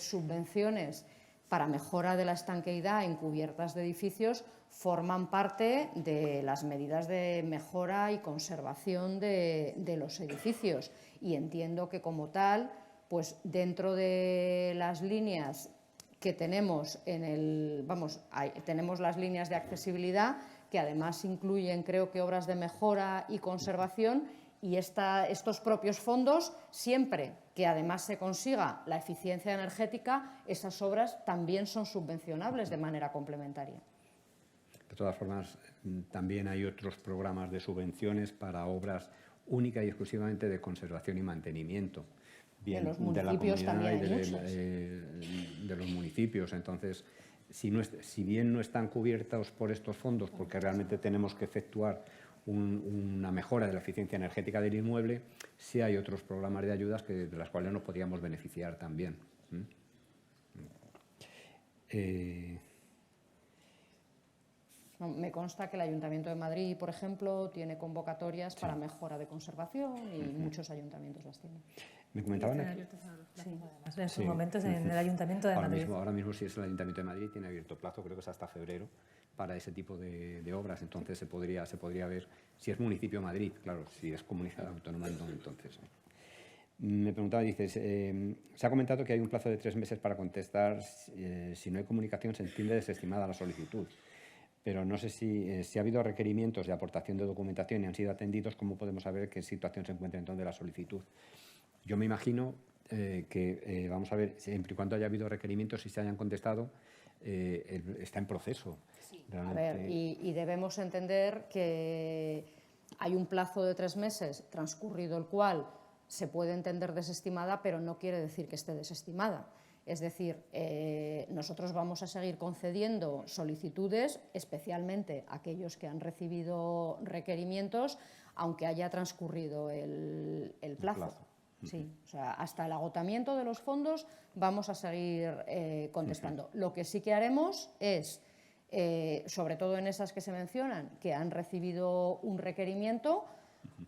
subvenciones para mejora de la estanqueidad en cubiertas de edificios forman parte de las medidas de mejora y conservación de los edificios. Y entiendo que, como tal, pues dentro de las líneas que tenemos tenemos las líneas de accesibilidad, que además incluyen, creo que, obras de mejora y conservación, y estos propios fondos, siempre que además se consiga la eficiencia energética, esas obras también son subvencionables de manera complementaria. De todas formas, también hay otros programas de subvenciones para obras única y exclusivamente de conservación y mantenimiento. Bien, de los municipios también hay muchos. De los municipios. Entonces, si bien no están cubiertos por estos fondos, porque realmente tenemos que efectuar una mejora de la eficiencia energética del inmueble, sí hay otros programas de ayudas de las cuales nos podríamos beneficiar también. Me consta que el Ayuntamiento de Madrid, por ejemplo, tiene convocatorias para mejora de conservación y muchos ayuntamientos las tienen. Me comentaban aquí. En sus momentos en el Ayuntamiento de Madrid. Ahora mismo, si es el Ayuntamiento de Madrid, tiene abierto plazo, creo que es hasta febrero, para ese tipo de obras. Entonces se podría ver, si es municipio de Madrid, claro, si es comunidad autónoma, no, entonces. Me preguntaba, dices, se ha comentado que hay un plazo de 3 meses para contestar. Si no hay comunicación, se entiende desestimada la solicitud. Pero no sé si ha habido requerimientos de aportación de documentación y han sido atendidos, ¿cómo podemos saber qué situación se encuentra entonces la solicitud? Yo me imagino que, vamos a ver, siempre y cuando haya habido requerimientos y se hayan contestado, está en proceso. Sí. A ver, y debemos entender que hay un plazo de 3 meses transcurrido el cual se puede entender desestimada, pero no quiere decir que esté desestimada. Es decir, nosotros vamos a seguir concediendo solicitudes, especialmente aquellos que han recibido requerimientos, aunque haya transcurrido el plazo. Sí, o sea, hasta el agotamiento de los fondos vamos a seguir contestando. Lo que sí que haremos es, sobre todo en esas que se mencionan, que han recibido un requerimiento,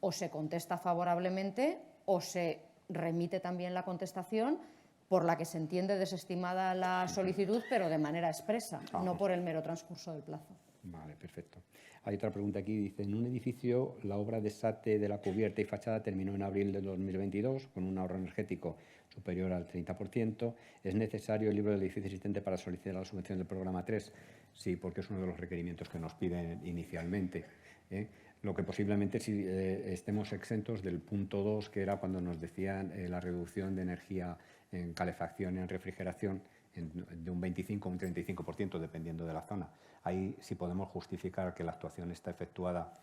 o se contesta favorablemente o se remite también la contestación por la que se entiende desestimada la solicitud, pero de manera expresa, no por el mero transcurso del plazo. Vale, perfecto. Hay otra pregunta aquí, dice, en un edificio la obra de SATE de la cubierta y fachada terminó en abril de 2022 con un ahorro energético superior al 30%. ¿Es necesario el libro del edificio existente para solicitar la subvención del programa 3? Sí, porque es uno de los requerimientos que nos piden inicialmente. Lo que posiblemente si estemos exentos del punto 2, que era cuando nos decían la reducción de energía en calefacción y en refrigeración de un 25 o un 35%, dependiendo de la zona. Ahí sí podemos justificar que la actuación está efectuada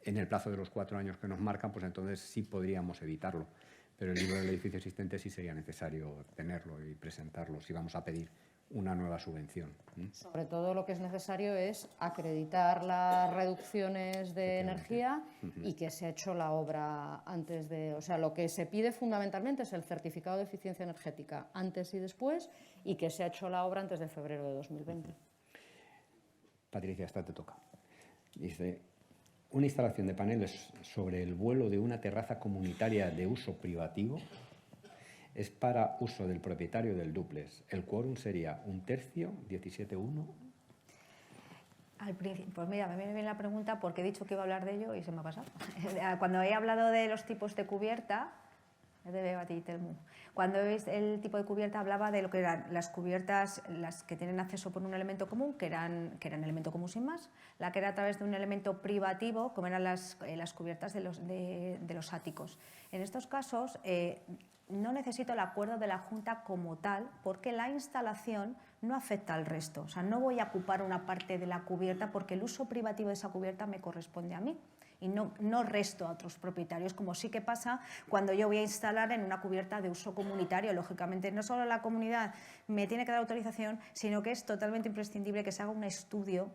en el plazo de los 4 años que nos marcan, pues entonces sí podríamos evitarlo. Pero el libro del edificio existente sí sería necesario tenerlo y presentarlo si vamos a pedir una nueva subvención. Sobre todo lo que es necesario es acreditar las reducciones de energía y que se ha hecho la obra antes de... O sea, lo que se pide fundamentalmente es el certificado de eficiencia energética antes y después y que se ha hecho la obra antes de febrero de 2020. Patricia, esta te toca. Dice, una instalación de paneles sobre el vuelo de una terraza comunitaria de uso privativo es para uso del propietario del dúplex. El quórum sería 1/3, 17:1. Pues mira, me viene bien la pregunta porque he dicho que iba a hablar de ello y se me ha pasado. Cuando he hablado de los tipos de cubierta, cuando es el tipo de cubierta hablaba de lo que eran las cubiertas, las que tienen acceso por un elemento común, que eran elemento común sin más, la que era a través de un elemento privativo, como eran las cubiertas de los áticos. En estos casos no necesito el acuerdo de la Junta como tal, porque la instalación no afecta al resto. O sea, no voy a ocupar una parte de la cubierta porque el uso privativo de esa cubierta me corresponde a mí y no resto a otros propietarios, como sí que pasa cuando yo voy a instalar en una cubierta de uso comunitario. Lógicamente, no solo la comunidad me tiene que dar autorización, sino que es totalmente imprescindible que se haga un estudio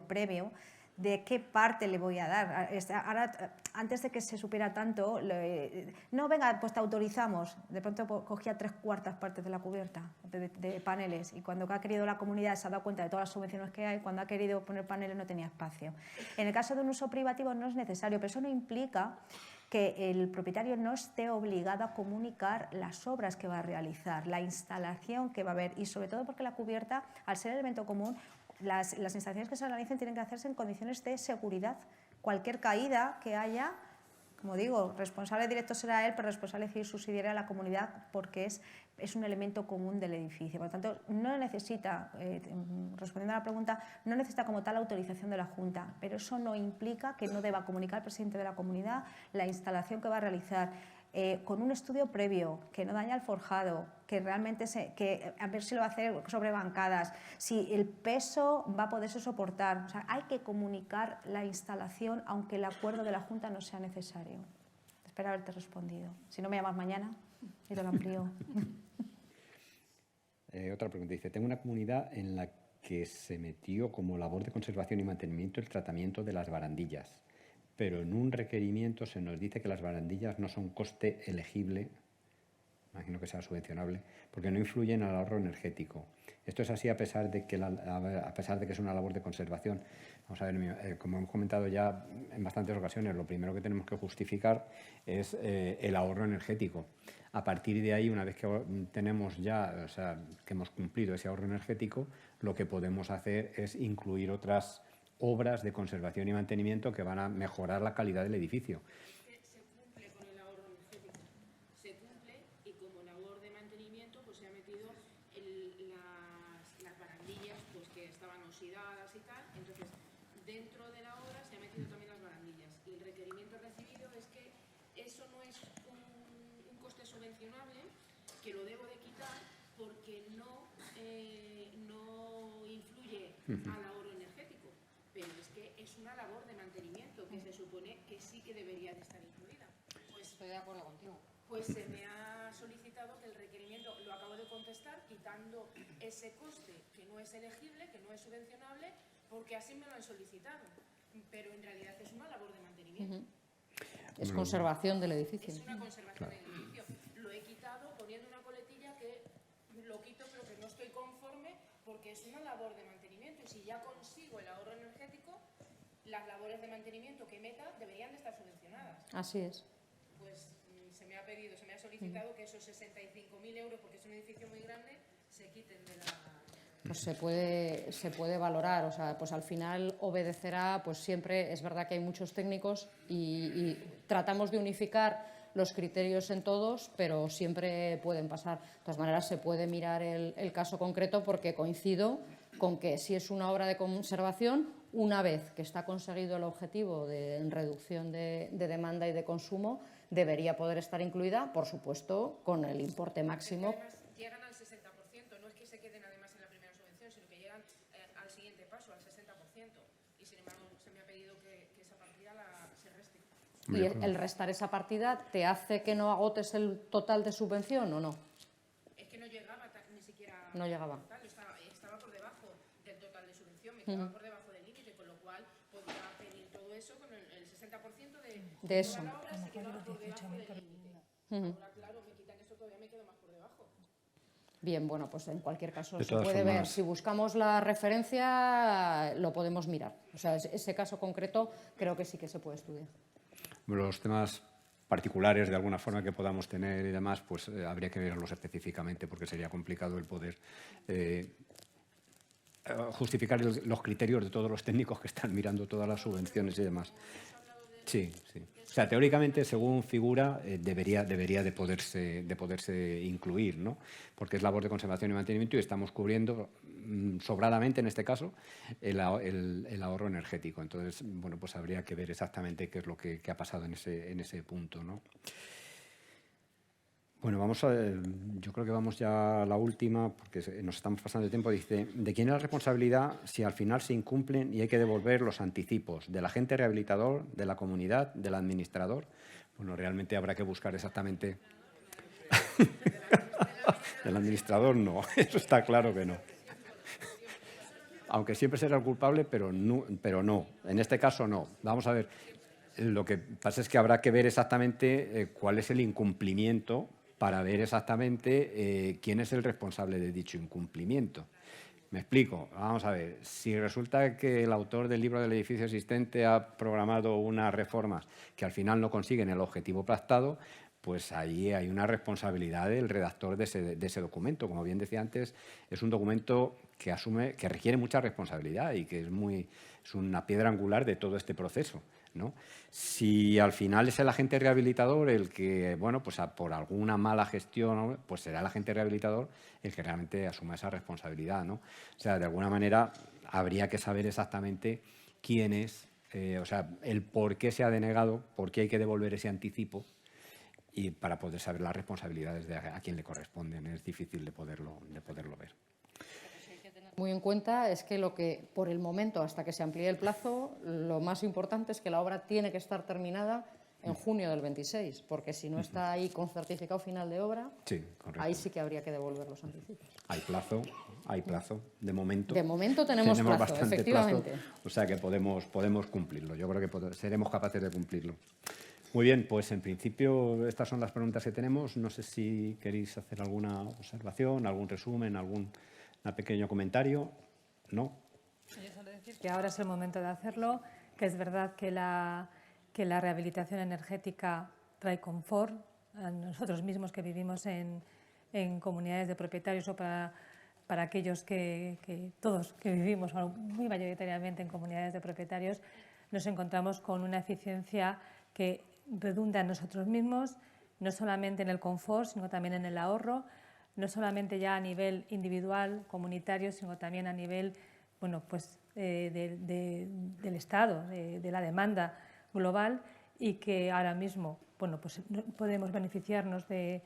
previo de qué parte le voy a dar. Ahora, antes de que se supiera tanto, no, venga, pues te autorizamos. De pronto cogía 3/4 partes de la cubierta de paneles y cuando ha querido la comunidad se ha dado cuenta de todas las subvenciones que hay, cuando ha querido poner paneles no tenía espacio. En el caso de un uso privativo no es necesario, pero eso no implica que el propietario no esté obligado a comunicar las obras que va a realizar, la instalación que va a haber y sobre todo porque la cubierta, al ser elemento común, las instalaciones que se realicen tienen que hacerse en condiciones de seguridad. Cualquier caída que haya, como digo, responsable directo será él, pero responsable civil subsidiaria a la comunidad porque es un elemento común del edificio. Por lo tanto, no necesita, respondiendo a la pregunta, no necesita como tal autorización de la Junta, pero eso no implica que no deba comunicar al presidente de la comunidad la instalación que va a realizar. Con un estudio previo, que no daña el forjado, que realmente a ver si lo va a hacer sobre bancadas, si el peso va a poderse soportar. O sea, hay que comunicar la instalación aunque el acuerdo de la Junta no sea necesario. Espero haberte respondido. Si no me llamas mañana y te lo amplío. Otra pregunta. Dice, tengo una comunidad en la que se metió como labor de conservación y mantenimiento el tratamiento de las barandillas. Pero en un requerimiento se nos dice que las barandillas no son coste elegible, imagino que sea subvencionable, porque no influyen al ahorro energético. Esto es así a pesar de que es una labor de conservación. Vamos a ver, como hemos comentado ya en bastantes ocasiones, lo primero que tenemos que justificar es el ahorro energético. A partir de ahí, una vez que tenemos ya, o sea, que hemos cumplido ese ahorro energético, lo que podemos hacer es incluir otras obras de conservación y mantenimiento que van a mejorar la calidad del edificio. Se cumple con el ahorro energético. Se eso no es un coste subvencionable, que lo debo de quitar porque no influye al ahorro energético. Pero es que es una labor de mantenimiento que se supone que sí que debería de estar incluida. Pues estoy de acuerdo contigo. Pues se me ha solicitado que el requerimiento, lo acabo de contestar, quitando ese coste que no es elegible, que no es subvencionable, porque así me lo han solicitado. Pero en realidad es una labor de mantenimiento. Es conservación del edificio. Es una conservación del edificio. Lo he quitado poniendo una coletilla que lo quito pero que no estoy conforme porque es una labor de mantenimiento. Y si ya consigo el ahorro energético, las labores de mantenimiento que meta deberían de estar subvencionadas. Así es. Pues se me ha solicitado que esos 65.000 euros, porque es un edificio muy grande, se quiten de la... Pues se puede valorar, o sea, pues al final obedecerá, pues siempre, es verdad que hay muchos técnicos y tratamos de unificar los criterios en todos, pero siempre pueden pasar. De todas maneras, se puede mirar el caso concreto porque coincido con que si es una obra de conservación, una vez que está conseguido el objetivo de reducción de demanda y de consumo, debería poder estar incluida, por supuesto, con el importe máximo. Llegan al 60%, no es que se queden además en la primera subvención, sino que llegan al siguiente paso, al 60%. Y sin embargo, se me ha pedido que esa partida se reste. ¿Y el restar esa partida te hace que no agotes el total de subvención o no? Es que no llegaba ni siquiera... No llegaba. Estaba por debajo del total de subvención, me quedaba por debajo del límite, con lo cual podía pedir todo eso con el 60% de eso. Toda la obra se quedaba por debajo del límite. Ahora, claro, me quitan eso, todavía me quedo más por debajo. Bien, bueno, pues en cualquier caso De se todas puede formas, ver. Si buscamos la referencia, lo podemos mirar. O sea, ese caso concreto creo que sí que se puede estudiar. Los temas particulares, de alguna forma, que podamos tener y demás, pues habría que verlos específicamente porque sería complicado el poder justificar los criterios de todos los técnicos que están mirando todas las subvenciones y demás. Sí, sí. O sea, teóricamente, según figura, debería de poderse incluir, ¿no? Porque es labor de conservación y mantenimiento y estamos cubriendo sobradamente, en este caso, el ahorro energético. Entonces, bueno, pues habría que ver exactamente qué es lo que ha pasado en ese punto, ¿no? Bueno, yo creo que vamos ya a la última, porque nos estamos pasando de tiempo. Dice, ¿de quién es la responsabilidad si al final se incumplen y hay que devolver los anticipos? ¿Del agente rehabilitador, de la comunidad, del administrador? Bueno, realmente habrá que buscar exactamente... Del administrador no, eso está claro que no. Aunque siempre será el culpable, pero no. En este caso no. Vamos a ver, lo que pasa es que habrá que ver exactamente cuál es el incumplimiento para ver exactamente quién es el responsable de dicho incumplimiento. Me explico. Vamos a ver, si resulta que el autor del libro del edificio existente ha programado unas reformas que al final no consiguen el objetivo pactado, pues ahí hay una responsabilidad del redactor de ese documento. Como bien decía antes, es un documento que requiere mucha responsabilidad y que es una piedra angular de todo este proceso, ¿no? Si al final es el agente rehabilitador el que, bueno, pues por alguna mala gestión, pues será el agente rehabilitador el que realmente asuma esa responsabilidad, ¿no? O sea, de alguna manera habría que saber exactamente quién es, o sea, el por qué se ha denegado, por qué hay que devolver ese anticipo y para poder saber las responsabilidades de a quién le corresponden. Es difícil de poderlo ver. Muy en cuenta es que por el momento, hasta que se amplíe el plazo, lo más importante es que la obra tiene que estar terminada en junio del 26, porque si no está ahí con certificado final de obra, sí, correcto. Ahí sí que habría que devolver los anticipos. Hay plazo, de momento. De momento tenemos plazo, bastante efectivamente. plazo, o sea que podemos cumplirlo. Yo creo que seremos capaces de cumplirlo. Muy bien, pues en principio estas son las preguntas que tenemos. No sé si queréis hacer alguna observación, algún resumen, algún pequeño comentario. ¿No? Yo solo decir que ahora es el momento de hacerlo, que es verdad que la rehabilitación energética trae confort a nosotros mismos que vivimos en comunidades de propietarios o para aquellos todos que vivimos muy mayoritariamente en comunidades de propietarios, nos encontramos con una eficiencia que redunda en nosotros mismos, no solamente en el confort, sino también en el ahorro, no solamente ya a nivel individual, comunitario, sino también a nivel del Estado, de la demanda global, y que ahora mismo pues podemos beneficiarnos de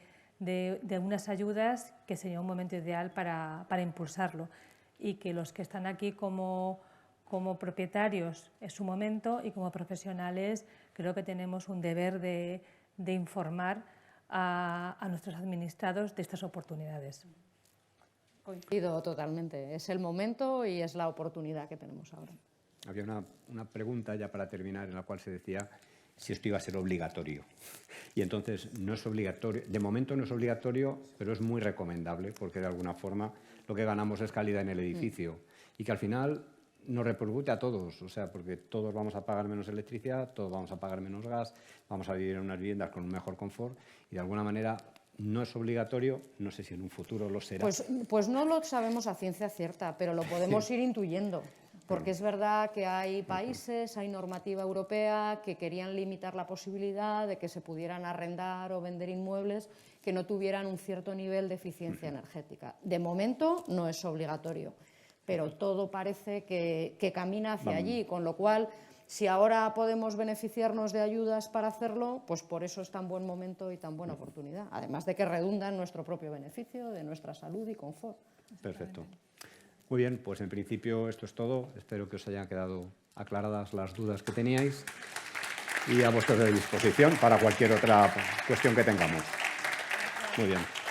unas ayudas que sería un momento ideal para impulsarlo, y que los que están aquí como propietarios es su momento, y como profesionales creo que tenemos un deber de informar a nuestros administrados de estas oportunidades. Coincido totalmente. Es el momento y es la oportunidad que tenemos ahora. Había una pregunta ya para terminar en la cual se decía si esto iba a ser obligatorio. Y entonces no es obligatorio, de momento no es obligatorio, pero es muy recomendable, porque de alguna forma lo que ganamos es calidad en el edificio y que al final nos repercute a todos, o sea, porque todos vamos a pagar menos electricidad, todos vamos a pagar menos gas, vamos a vivir en unas viviendas con un mejor confort y de alguna manera no es obligatorio, no sé si en un futuro lo será. Pues no lo sabemos a ciencia cierta, pero lo podemos ir intuyendo. Porque es verdad que hay países, hay normativa europea que querían limitar la posibilidad de que se pudieran arrendar o vender inmuebles que no tuvieran un cierto nivel de eficiencia energética. De momento no es obligatorio, pero todo parece que camina hacia allí, con lo cual, si ahora podemos beneficiarnos de ayudas para hacerlo, pues por eso es tan buen momento y tan buena oportunidad. Además de que redunda en nuestro propio beneficio, de nuestra salud y confort. Perfecto. Muy bien, pues en principio esto es todo. Espero que os hayan quedado aclaradas las dudas que teníais y a vuestra disposición para cualquier otra cuestión que tengamos. Muy bien.